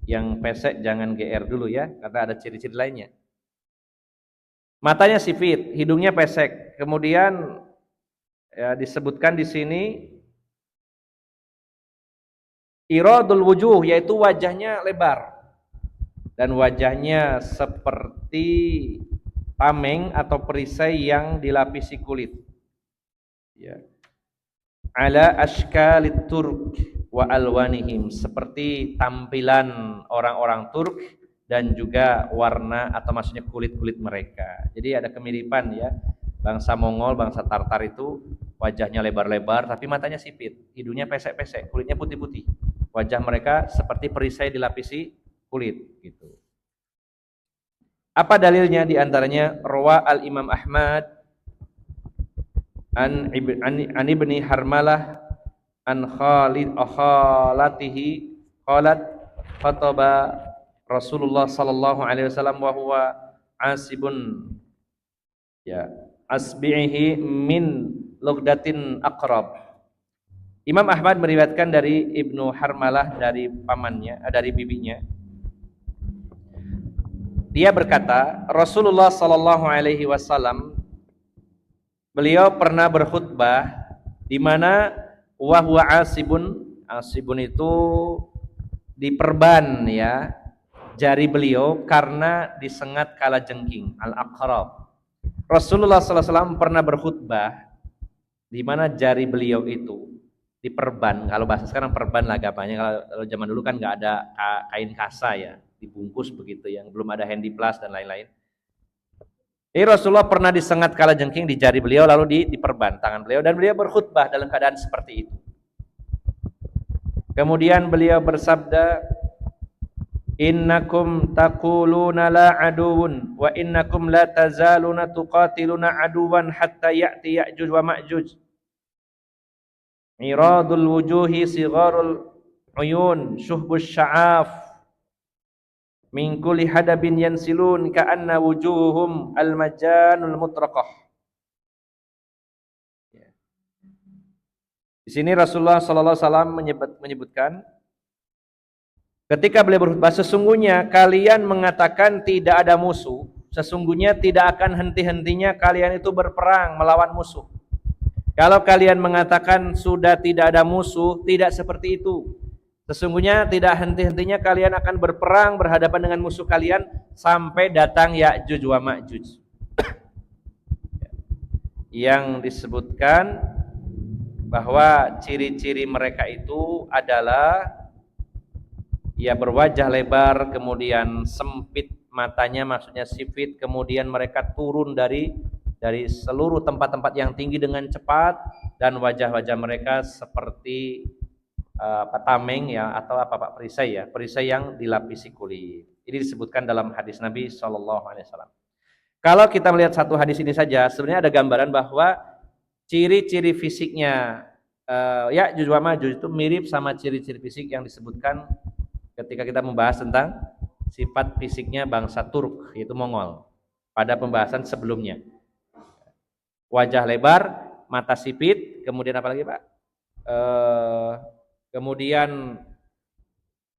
Yang pesek jangan GR dulu ya, karena ada ciri-ciri lainnya. Matanya sipit, hidungnya pesek. Kemudian ya, disebutkan di sini iradul wujuh, yaitu wajahnya lebar dan wajahnya seperti tameng atau perisai yang dilapisi kulit. Ya. Ala ashkalit Turk wa alwanihim, seperti tampilan orang-orang Turk dan juga warna atau maksudnya kulit-kulit mereka. Jadi ada kemiripan ya. Bangsa Mongol, bangsa Tartar itu wajahnya lebar-lebar tapi matanya sipit, hidungnya pesek-pesek, kulitnya putih-putih. Wajah mereka seperti perisai dilapisi kulit gitu. Apa dalilnya? Di antaranya rawa al-Imam Ahmad an ibni Harmalah an khalatihi qalat khataba Rasulullah sallallahu alaihi wasallam wa huwa asibun ya asbihi min lugdatin aqrab. Imam Ahmad meriwayatkan dari Ibnu Harmalah dari pamannya, dari bibinya. Dia berkata, Rasulullah sallallahu alaihi wasallam beliau pernah berkhutbah di mana wa huwa asibun itu diperban ya jari beliau karena disengat kalajengking al-aqrab. Rasulullah sallallahu alaihi wasallam pernah berkhutbah di mana jari beliau itu diperban. Kalau bahasa sekarang perban lah gampangnya. Kalau zaman dulu kan nggak ada kain kasa ya, dibungkus begitu, yang belum ada handy plus dan lain-lain. Jadi Rasulullah pernah disengat kalajengking di jari beliau lalu diperban tangan beliau dan beliau berkhutbah dalam keadaan seperti itu. Kemudian beliau bersabda, innakum taquluna la aduwwun wa innakum la tazaluna tuqatiluna aduwan hatta ya'ti ya'juj wa ma'juj iradul wujuhi sigharul uyun syuhbus sya'af min kulli hadabin yansilun ka'anna wujuhum al-majanul mutraqah. Di sini Rasulullah sallallahu alaihi wasallam menyebutkan ketika beliau berkhutbah, sesungguhnya kalian mengatakan tidak ada musuh, sesungguhnya tidak akan henti-hentinya kalian itu berperang melawan musuh. Kalau kalian mengatakan sudah tidak ada musuh, tidak seperti itu. Sesungguhnya tidak henti-hentinya kalian akan berperang berhadapan dengan musuh kalian sampai datang Ya'juj wa Ma'juj. Yang disebutkan bahwa ciri-ciri mereka itu adalah ya berwajah lebar, kemudian sempit matanya, maksudnya sifit, kemudian mereka turun dari seluruh tempat-tempat yang tinggi dengan cepat, dan wajah-wajah mereka seperti tameng ya, atau apa Pak, perisai ya, perisai yang dilapisi kulit. Ini disebutkan dalam hadis Nabi Shallallahu Alaihi Wasallam. Kalau kita melihat satu hadis ini saja, sebenarnya ada gambaran bahwa ciri-ciri fisiknya Ya'juj wa Ma'juj itu mirip sama ciri-ciri fisik yang disebutkan ketika kita membahas tentang sifat fisiknya bangsa Turk, yaitu Mongol, pada pembahasan sebelumnya. Wajah lebar, mata sipit, kemudian apa lagi Pak? Kemudian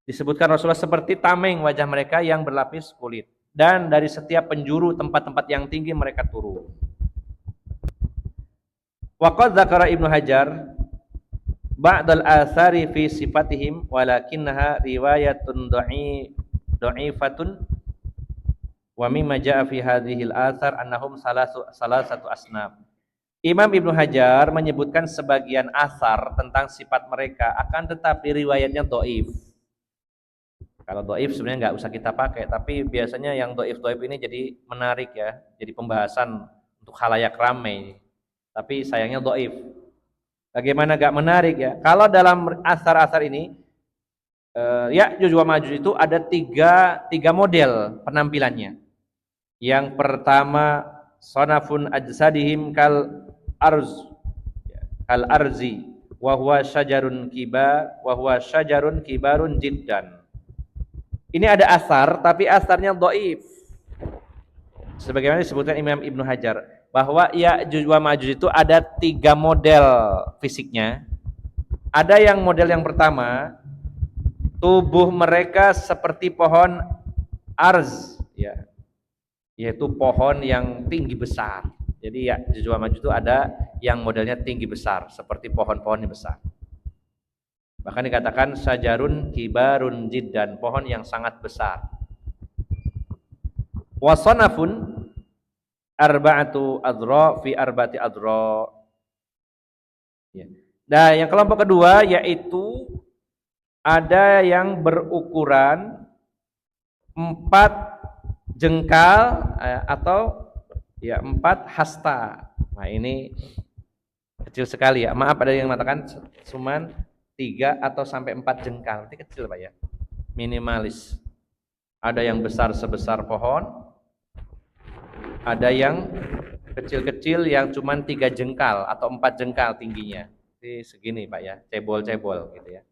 disebutkan Rasulullah seperti tameng wajah mereka yang berlapis kulit, dan dari setiap penjuru tempat-tempat yang tinggi mereka turun. Waqad dzakara Ibnu Hajar ba'dal athari fi sifatihim walakinnaha riwayatun dha'ifatun wa mimma jaa'a fi hadhil athar annahum salasatu asnaf. Imam Ibnu Hajar menyebutkan sebagian asar tentang sifat mereka, akan tetapi riwayatnya dhaif. Kalau dhaif sebenarnya nggak usah kita pakai, tapi biasanya yang dhaif ini jadi menarik ya, jadi pembahasan untuk khalayak ramai. Tapi sayangnya dhaif. Bagaimana gak menarik ya? Kalau dalam asar-asar ini Ya'juj wa Ma'juj itu ada tiga model penampilannya. Yang pertama, sonafun ajsadihim kal arzi wa huwa syajarun kibarun jiddan. Ini ada asar, tapi asarnya dhaif. Sebagaimana disebutkan Imam Ibnu Hajar, bahwa Ya'juj wa Ma'juj itu ada tiga model fisiknya. Ada yang model yang pertama, tubuh mereka seperti pohon arz ya, yaitu pohon yang tinggi besar. Jadi Ya'juj wa Ma'juj itu ada yang modelnya tinggi besar seperti pohon-pohon yang besar. Bahkan dikatakan syajarun kibarun jiddan, pohon yang sangat besar. Wasanafun arba'atu adra fi arba'ati adra. Ya. Nah, yang kelompok kedua yaitu ada yang berukuran 4 jengkal atau ya 4 hasta. Nah, ini kecil sekali ya. Maaf, ada yang mengatakan cuman 3 atau sampai 4 jengkal. Ini kecil Pak ya. Minimalis. Ada yang besar sebesar pohon, ada yang kecil-kecil yang cuma 3 jengkal atau 4 jengkal tingginya. Ini segini Pak ya, cebol-cebol gitu ya.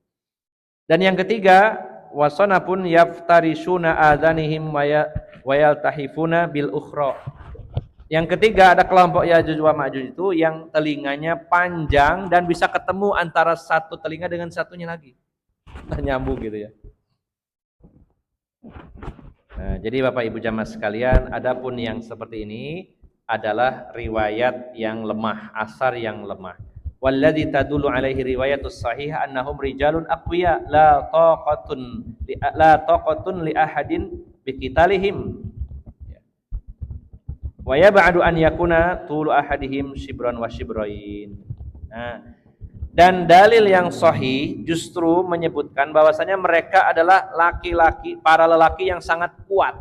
Dan yang ketiga, wasanapun yaftarishuna adhanihim wa yaltahifuna bil ukhra. Yang ketiga ada kelompok Ya'juj wa Ma'juj itu yang telinganya panjang dan bisa ketemu antara satu telinga dengan satunya lagi. Nah, nyambung gitu ya. Nah, jadi Bapak Ibu jamaah sekalian, adapun yang seperti ini adalah riwayat yang lemah, asar yang lemah. Walladzi tadullu alaihi riwayatus sahih annahum rijalun aqwiya la taqatun li ahadin biqitalihim. Wa yab'adu an yakuna tulu ahadihim shibran wa shibrain. Nah, dan dalil yang sahih justru menyebutkan bahwasanya mereka adalah laki-laki, para lelaki yang sangat kuat.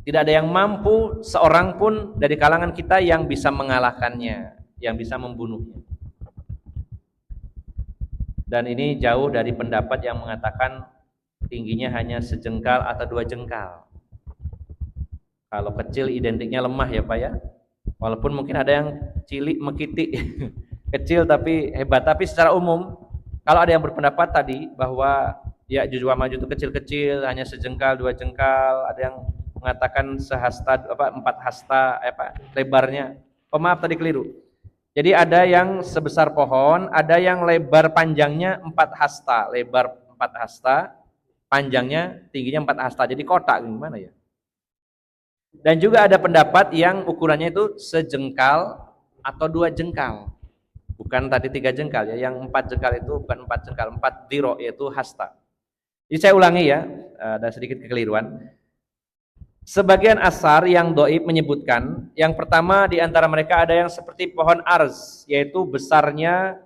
Tidak ada yang mampu seorang pun dari kalangan kita yang bisa mengalahkannya, yang bisa membunuhnya. Dan ini jauh dari pendapat yang mengatakan tingginya hanya sejengkal atau 2 jengkal. Kalau kecil identiknya lemah ya Pak ya. Walaupun mungkin ada yang cilik mekiti kecil tapi hebat. Tapi secara umum kalau ada yang berpendapat tadi bahwa ya Ya'juj wa Ma'juj itu kecil-kecil hanya sejengkal 2 jengkal, ada yang mengatakan sehasta 4 hasta lebarnya. Oh maaf tadi keliru. Jadi ada yang sebesar pohon, ada yang lebar panjangnya 4 hasta, lebar 4 hasta, panjangnya tingginya 4 hasta. Jadi kotak gimana ya? Dan juga ada pendapat yang ukurannya itu sejengkal atau 2 jengkal. Bukan tadi 3 jengkal ya, yang 4 jengkal itu bukan 4 jengkal, 4 dhiro yaitu hasta. Jadi saya ulangi ya, ada sedikit kekeliruan. Sebagian asar yang doib menyebutkan, yang pertama di antara mereka ada yang seperti pohon arz, yaitu besarnya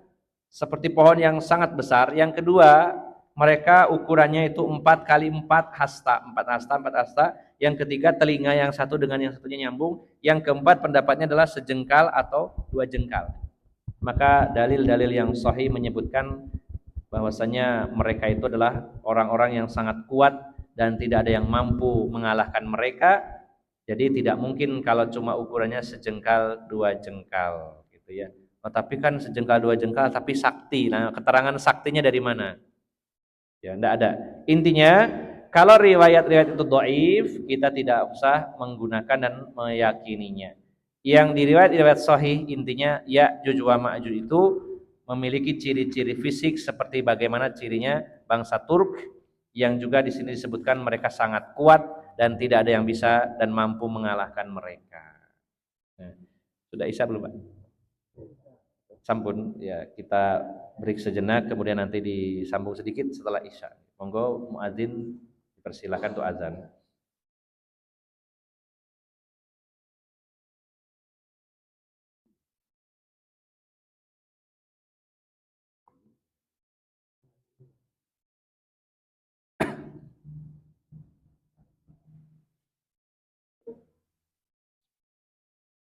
seperti pohon yang sangat besar. Yang kedua, mereka ukurannya itu 4 kali 4 hasta, 4 hasta, 4 hasta. Yang ketiga, telinga yang satu dengan yang satunya nyambung. Yang keempat, pendapatnya adalah sejengkal atau 2 jengkal. Maka dalil-dalil yang sahih menyebutkan bahwasanya mereka itu adalah orang-orang yang sangat kuat dan tidak ada yang mampu mengalahkan mereka. Jadi tidak mungkin kalau cuma ukurannya sejengkal 2 jengkal gitu ya. Oh, tapi kan sejengkal 2 jengkal tapi sakti. Nah, keterangan saktinya dari mana? Ya, enggak ada. Intinya kalau riwayat-riwayat itu dhaif, kita tidak usah menggunakan dan meyakininya. Yang diriwayat sahih intinya Ya'juj wa Ma'juj itu memiliki ciri-ciri fisik seperti bagaimana cirinya bangsa Turk, yang juga di sini disebutkan mereka sangat kuat dan tidak ada yang bisa dan mampu mengalahkan mereka. Nah, sudah isya belum Pak? Sampun ya, kita break sejenak kemudian nanti disambung sedikit setelah isya. Monggo muadzin dipersilakan untuk azan.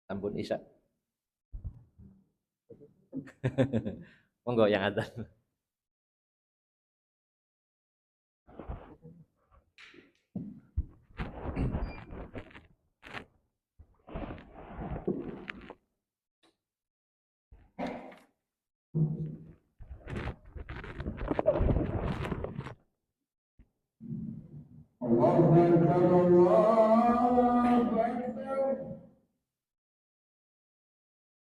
Sampun isya. Monggo yang azan. Allahu Akbar, Allahu Akbar.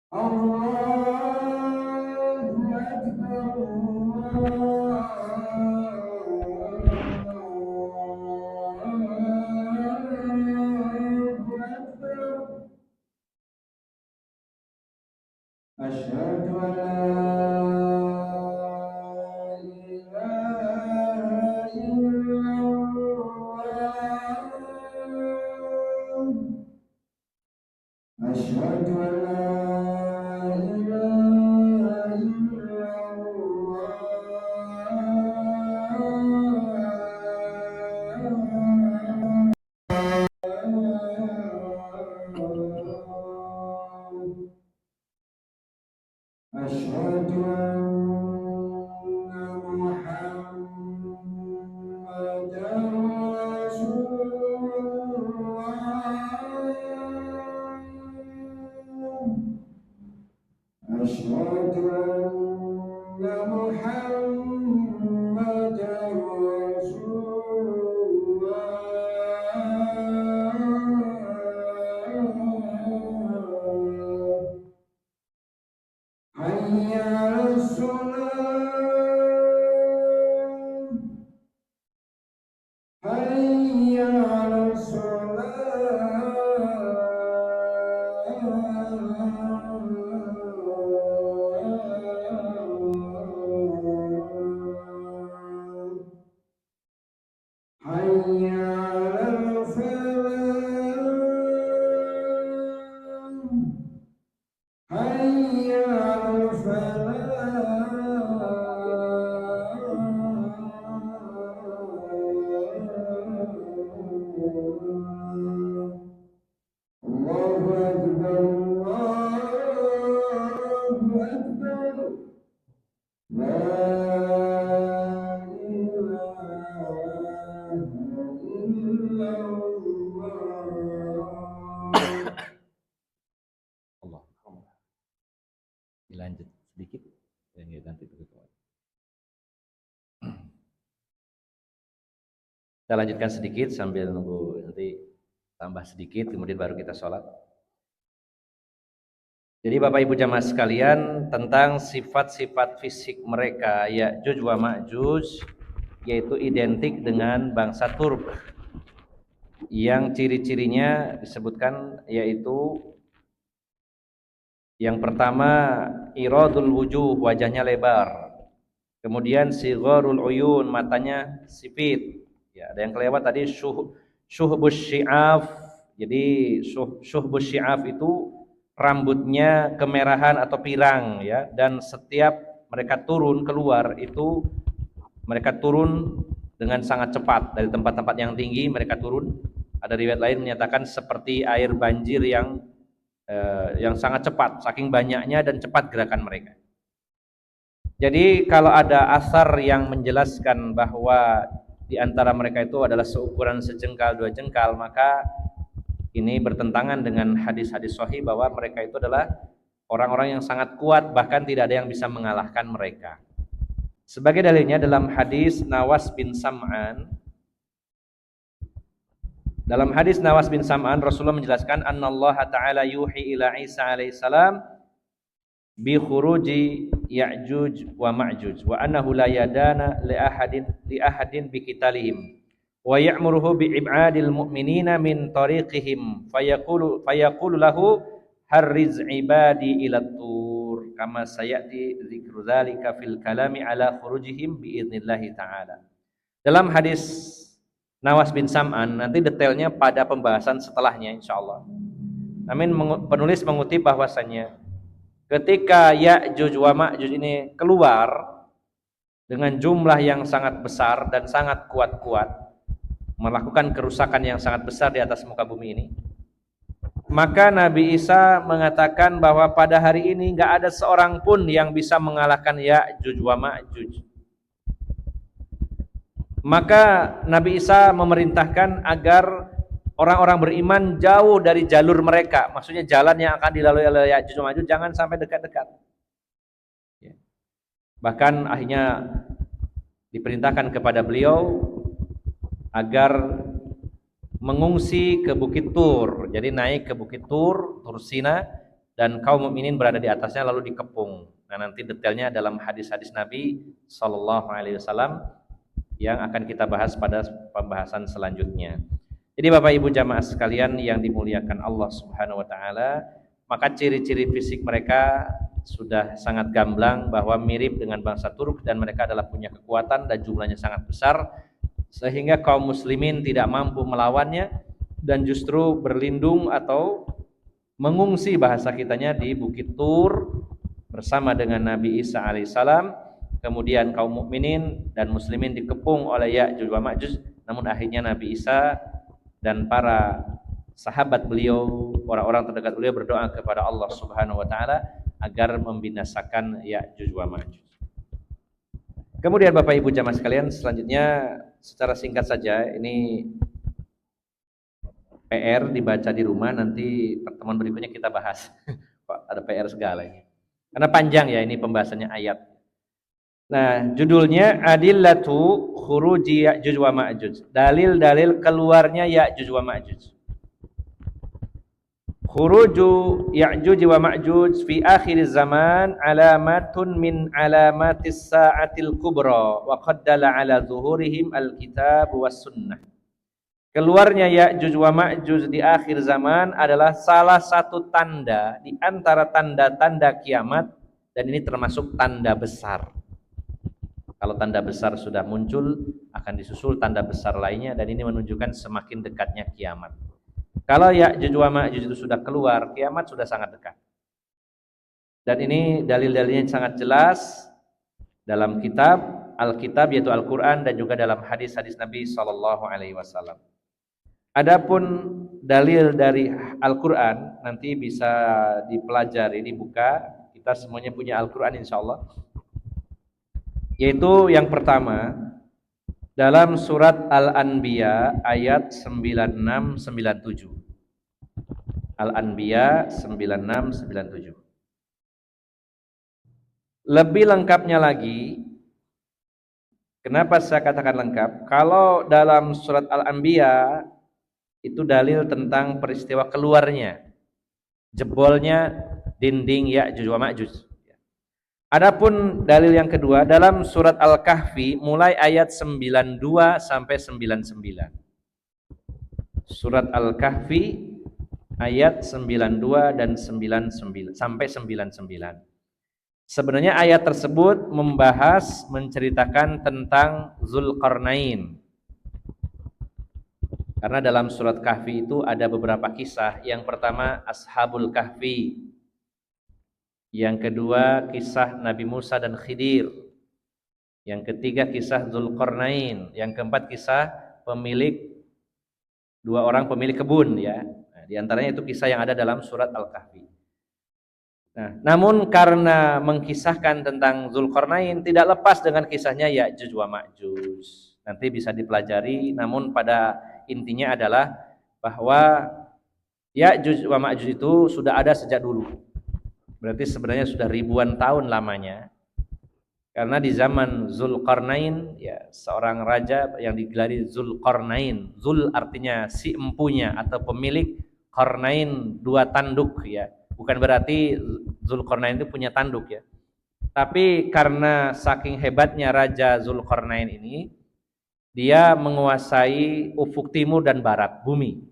Allahu Akbar. Allahu Akbar. Asyhadu an la ilaha illallah. أشهد أن لا إله إلا الله Kita lanjutkan sedikit sambil nunggu nanti tambah sedikit, kemudian baru kita sholat. Jadi Bapak Ibu jamaah sekalian, tentang sifat-sifat fisik mereka Ya'juj wa Ma'juj, yaitu identik dengan bangsa Turk, yang ciri-cirinya disebutkan yaitu yang pertama iradul wujuh, wajahnya lebar. Kemudian sigharul uyun, matanya sipit. Ya, ada yang kelewat tadi syuhbus syi'af. Jadi syuhbus syi'af itu rambutnya kemerahan atau pirang ya, dan setiap mereka turun keluar itu mereka turun dengan sangat cepat dari tempat-tempat yang tinggi mereka turun. Ada riwayat lain menyatakan seperti air banjir yang sangat cepat, saking banyaknya dan cepat gerakan mereka. Jadi kalau ada asar yang menjelaskan bahwa di antara mereka itu adalah seukuran sejengkal dua jengkal, maka ini bertentangan dengan hadis-hadis sahih bahwa mereka itu adalah orang-orang yang sangat kuat, bahkan tidak ada yang bisa mengalahkan mereka. Sebagai dalilnya dalam hadis Nawas bin Sam'an, Rasulullah menjelaskan annallaha ta'ala yuhi ila Isa alaihissalam bi khuruji Ya'juj wa Ma'juj wa annahu la yadana li ahadin bi qitalihim wa ya'muruhu bi ib'adil mu'minina min tariqihim fayaqulu lahu harriz ibadi ila tur kama sayati dzikru dzalika fil kalami ala khurujihim bi idnillahi ta'ala. Dalam hadis Nawas bin Sam'an, nanti detailnya pada pembahasan setelahnya insyaallah. Namun penulis mengutip bahwasanya ketika Ya'juj wa Ma'juj ini keluar dengan jumlah yang sangat besar dan sangat kuat-kuat, melakukan kerusakan yang sangat besar di atas muka bumi ini, maka Nabi Isa mengatakan bahwa pada hari ini enggak ada seorang pun yang bisa mengalahkan Ya'juj wa Ma'juj. Maka Nabi Isa memerintahkan agar orang-orang beriman jauh dari jalur mereka, maksudnya jalan yang akan dilalui oleh Ya'juj wa Ma'juj, jangan sampai dekat-dekat. Bahkan akhirnya diperintahkan kepada beliau agar mengungsi ke Bukit Tur. Jadi naik ke Bukit Tur, Tur Sina, dan kaum mukminin berada di atasnya lalu dikepung. Nah, nanti detailnya dalam hadis-hadis Nabi sallallahu alaihi wasallam yang akan kita bahas pada pembahasan selanjutnya. Jadi Bapak Ibu jamaah sekalian yang dimuliakan Allah Subhanahu wa taala, maka ciri-ciri fisik mereka sudah sangat gamblang bahwa mirip dengan bangsa Turk dan mereka adalah punya kekuatan dan jumlahnya sangat besar sehingga kaum muslimin tidak mampu melawannya dan justru berlindung atau mengungsi bahasa kitanya di Bukit Tur bersama dengan Nabi Isa alaihissalam. Kemudian kaum mukminin dan muslimin dikepung oleh Ya'juj wa Ma'juj, namun akhirnya Nabi Isa dan para sahabat beliau, orang-orang terdekat beliau berdoa kepada Allah Subhanahu wa taala agar membinasakan Ya'juj wa Ma'juj. Kemudian Bapak Ibu jamaah sekalian, selanjutnya secara singkat saja, ini PR dibaca di rumah, nanti pertemuan berikutnya kita bahas. Kok ada PR segala ini. Karena panjang ya ini pembahasannya ayat. Nah, judulnya Adillatu Khuruji Ya'juj wa Ma'juj. Dalil-dalil keluarnya Ya'juj wa Ma'juj. Khuruju Ya'juj wa Ma'juj fi akhir zaman alamatun min alamatis sa'atil kubra wa qaddala ala zuhurihim alkitab was sunnah. Keluarnya Ya'juj wa Ma'juj di akhir zaman adalah salah satu tanda di antara tanda-tanda kiamat, dan ini termasuk tanda besar. Kalau tanda besar sudah muncul, akan disusul tanda besar lainnya, dan ini menunjukkan semakin dekatnya kiamat. Kalau Ya'juj wa Ma'juj itu sudah keluar, kiamat sudah sangat dekat. Dan ini dalil-dalilnya sangat jelas dalam kitab, Alkitab yaitu Al-Quran, dan juga dalam hadis-hadis Nabi sallallahu alaihi wasallam. Adapun dalil dari Al-Quran nanti bisa dipelajari, dibuka. Kita semuanya punya Al-Quran insyaallah. Yaitu yang pertama dalam surat Al-Anbiya ayat 96-97. Al-Anbiya 96-97. Lebih lengkapnya lagi Kenapa saya katakan lengkap? Kalau dalam surat Al-Anbiya itu dalil tentang peristiwa keluarnya, jebolnya dinding Ya'juj wa Ma'juj. Adapun dalil yang kedua dalam surat Al-Kahfi mulai ayat 92 sampai 99. Surat Al-Kahfi ayat 92 dan 99 sampai 99. Sebenarnya ayat tersebut menceritakan tentang Zulkarnain. Karena dalam surat Kahfi itu ada beberapa kisah. Yang pertama Ashabul Kahfi. Yang kedua kisah Nabi Musa dan Khidir. Yang ketiga kisah Zulkarnain. Yang keempat kisah dua orang pemilik kebun ya. Nah, di antaranya itu kisah yang ada dalam surat Al-Kahfi. Nah, namun karena mengkisahkan tentang Zulkarnain tidak lepas dengan kisahnya Ya'juj wa Ma'juj. Nanti bisa dipelajari, namun pada intinya adalah bahwa Ya'juj wa Ma'juj itu sudah ada sejak dulu. Berarti sebenarnya sudah ribuan tahun lamanya. Karena di zaman Zulkarnain ya, seorang raja yang digelari Zulkarnain. Zul artinya si empunya atau pemilik, Qarnain dua tanduk ya. Bukan berarti Zulkarnain itu punya tanduk ya. Tapi karena saking hebatnya Raja Zulkarnain ini, dia menguasai ufuk timur dan barat bumi.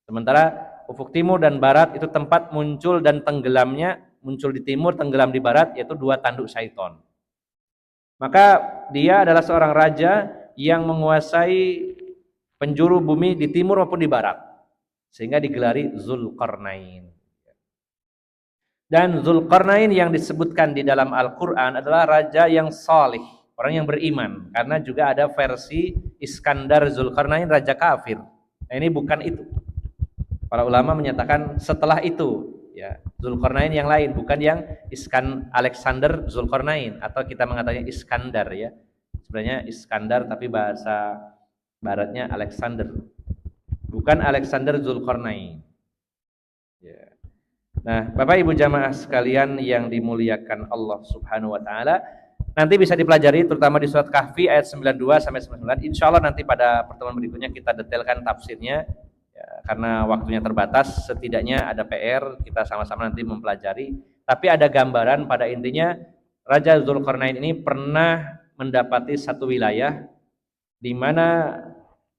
Sementara ufuk timur dan barat itu tempat muncul dan tenggelamnya, muncul di timur, tenggelam di barat, yaitu dua tanduk syaiton. Maka dia adalah seorang raja yang menguasai penjuru bumi di timur maupun di barat. Sehingga digelari Zulkarnain. Dan Zulkarnain yang disebutkan di dalam Al-Quran adalah raja yang salih, orang yang beriman. Karena juga ada versi Iskandar Zulkarnain, raja kafir. Nah, ini bukan itu. Para ulama menyatakan setelah itu, ya, Zulkarnain yang lain, bukan yang Alexander Zulkarnain, atau kita mengatakan Iskandar ya. Sebenarnya Iskandar tapi bahasa baratnya Alexander. Bukan Alexander Zulkarnain. Ya. Nah, Bapak Ibu jamaah sekalian yang dimuliakan Allah Subhanahu wa taala, nanti bisa dipelajari terutama di surat Kahfi ayat 92 sampai 99. Insyaallah nanti pada pertemuan berikutnya kita detailkan tafsirnya. Ya, karena waktunya terbatas, setidaknya ada PR, kita sama-sama nanti mempelajari. Tapi ada gambaran pada intinya Raja Zulkarnain ini pernah mendapati satu wilayah di mana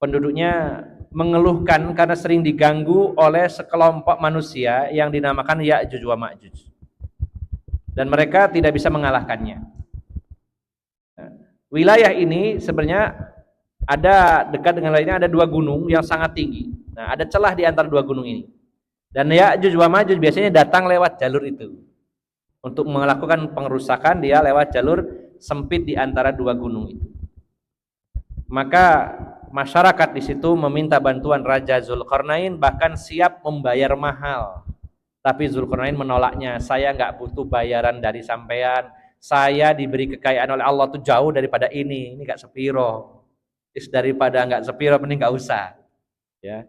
penduduknya mengeluhkan karena sering diganggu oleh sekelompok manusia yang dinamakan Ya'juj wa Ma'juj. Dan mereka tidak bisa mengalahkannya. Nah, wilayah ini sebenarnya ada dekat dengan lainnya ada dua gunung yang sangat tinggi. Nah, ada celah di antara dua gunung ini. Dan Ya'juj wa Ma'juj biasanya datang lewat jalur itu. Untuk melakukan pengerusakan dia lewat jalur sempit di antara dua gunung itu. Maka masyarakat di situ meminta bantuan Raja Zulkarnain, bahkan siap membayar mahal. Tapi Zulkarnain menolaknya. Saya nggak butuh bayaran dari sampean. Saya diberi kekayaan oleh Allah tuh jauh daripada ini. Ini nggak sepiro. Daripada nggak sepiro, mending nggak usah. Ya,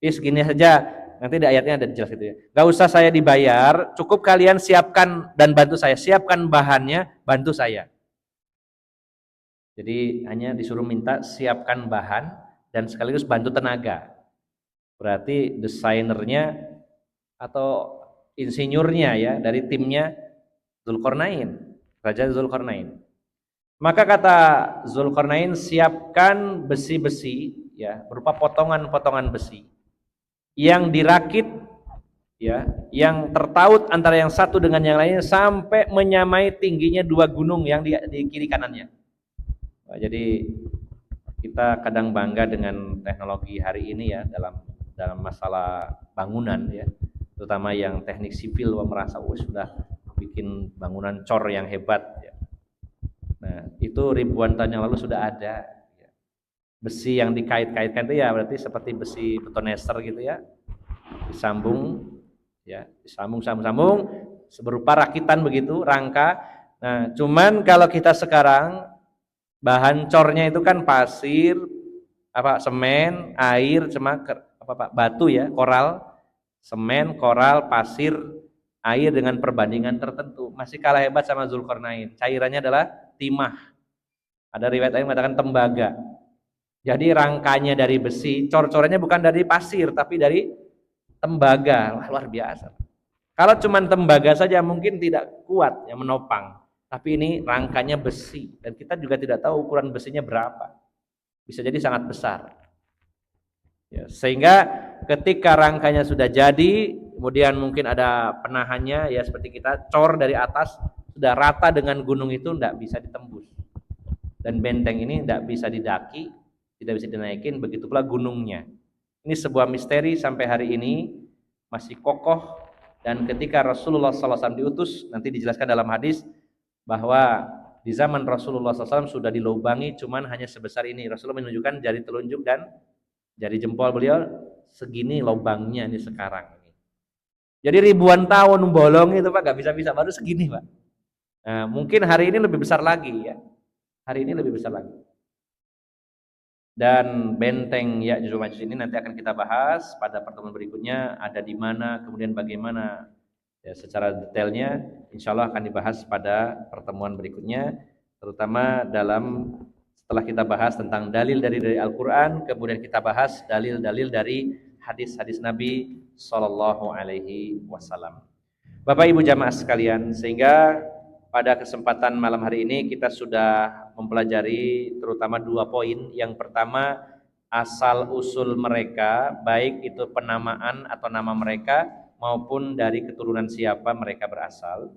gini saja. Nanti di ayatnya ada jelas gitu ya. Nggak usah saya dibayar. Cukup kalian siapkan dan bantu saya. Siapkan bahannya, bantu saya. Jadi hanya disuruh minta siapkan bahan dan sekaligus bantu tenaga. Berarti desainernya atau insinyurnya ya dari timnya Zulkarnain, Raja Zulkarnain. Maka kata Zulkarnain, siapkan besi-besi ya, berupa potongan-potongan besi yang dirakit ya, yang tertaut antara yang satu dengan yang lainnya sampai menyamai tingginya dua gunung yang di kiri kanannya. Jadi kita kadang bangga dengan teknologi hari ini ya dalam masalah bangunan ya, terutama yang teknik sipil merasa sudah bikin bangunan cor yang hebat ya. Nah, itu ribuan tahun yang lalu sudah ada ya. Besi yang dikait-kaitkan itu ya berarti seperti besi betonester gitu ya, disambung ya, disambung berupa rakitan begitu, rangka. Nah, cuman kalau kita sekarang bahan cornya itu kan pasir, semen, air, batu ya, koral, semen, koral, pasir, air dengan perbandingan tertentu. Masih kalah hebat sama Zulkarnain. Cairannya adalah timah. Ada riwayat lain mengatakan tembaga. Jadi rangkanya dari besi, cor-corannya bukan dari pasir tapi dari tembaga. Wah, luar biasa. Kalau cuma tembaga saja mungkin tidak kuat yang menopang. Tapi ini rangkanya besi dan kita juga tidak tahu ukuran besinya berapa. Bisa jadi sangat besar. Ya, sehingga ketika rangkanya sudah jadi, kemudian mungkin ada penahannya, ya seperti kita cor dari atas sudah rata dengan gunung itu, tidak bisa ditembus. Dan benteng ini tidak bisa didaki, tidak bisa dinaikin, begitu pula gunungnya. Ini sebuah misteri sampai hari ini masih kokoh. Dan ketika Rasulullah SAW diutus, nanti dijelaskan dalam hadis bahwa di zaman Rasulullah SAW sudah dilubangi cuman hanya sebesar ini. Rasulullah menunjukkan jari telunjuk dan jari jempol beliau, segini lubangnya ini sekarang ini. Jadi ribuan tahun bolong itu Pak, gak bisa-bisa, baru segini Pak. Nah, mungkin hari ini lebih besar lagi ya. Hari ini lebih besar lagi. Dan benteng Ya'juj Ma'juj ini nanti akan kita bahas pada pertemuan berikutnya, ada di mana, kemudian bagaimana ya, secara detailnya insya Allah akan dibahas pada pertemuan berikutnya, terutama setelah kita bahas tentang dalil dari Al-Quran, kemudian kita bahas dalil-dalil dari hadis-hadis Nabi Sallallahu Alaihi Wasallam. Bapak Ibu jamaah sekalian, sehingga pada kesempatan malam hari ini kita sudah mempelajari terutama 2 poin. Yang pertama, asal usul mereka, baik itu penamaan atau nama mereka maupun dari keturunan siapa mereka berasal.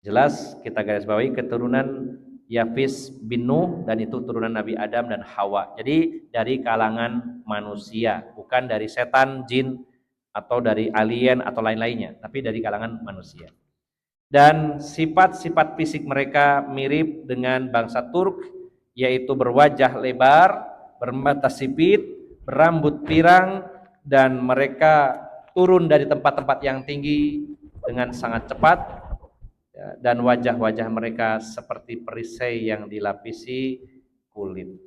Jelas kita garis bawahi keturunan Yafis bin Nuh, dan itu turunan Nabi Adam dan Hawa. Jadi dari kalangan manusia, bukan dari setan, jin atau dari alien atau lain-lainnya, tapi dari kalangan manusia. Dan sifat-sifat fisik mereka mirip dengan bangsa Turk, yaitu berwajah lebar, bermata sipit, berambut pirang, dan mereka turun dari tempat-tempat yang tinggi dengan sangat cepat, dan wajah-wajah mereka seperti perisai yang dilapisi kulit.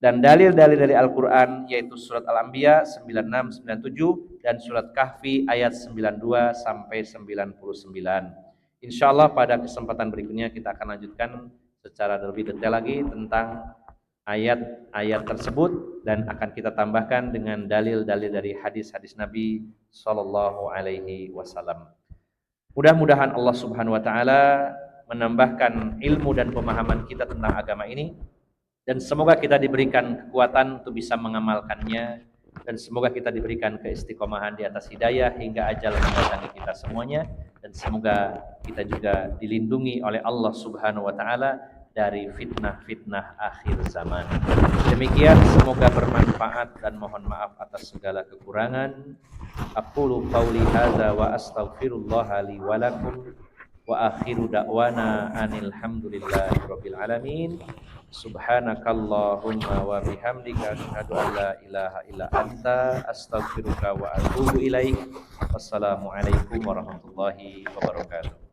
Dan dalil-dalil dari Al-Quran yaitu surat Al-Anbiya 96, 97 dan surat Kahfi ayat 92 sampai 99. Insyaallah pada kesempatan berikutnya kita akan lanjutkan secara lebih detail lagi tentang ayat-ayat tersebut, dan akan kita tambahkan dengan dalil-dalil dari hadis-hadis Nabi Sallallahu Alaihi Wasallam. Mudah-mudahan Allah Subhanahu Wa Taala menambahkan ilmu dan pemahaman kita tentang agama ini, dan semoga kita diberikan kekuatan untuk bisa mengamalkannya, dan semoga kita diberikan keistiqomahan di atas hidayah hingga ajal mendatangi kita semuanya, dan semoga kita juga dilindungi oleh Allah Subhanahu wa taala dari fitnah-fitnah akhir zaman. Demikian, semoga bermanfaat dan mohon maaf atas segala kekurangan. Aqulu qauli hadza wa astaghfirullah li wa lakum wa akhiru da'wana anil hamdulillahi rabbil alamin. Subhanakallahumma wa bihamdika asyhadu an la ilaha illa anta astaghfiruka wa atubu ilaik. Wassalamualaikum warahmatullahi wabarakatuh.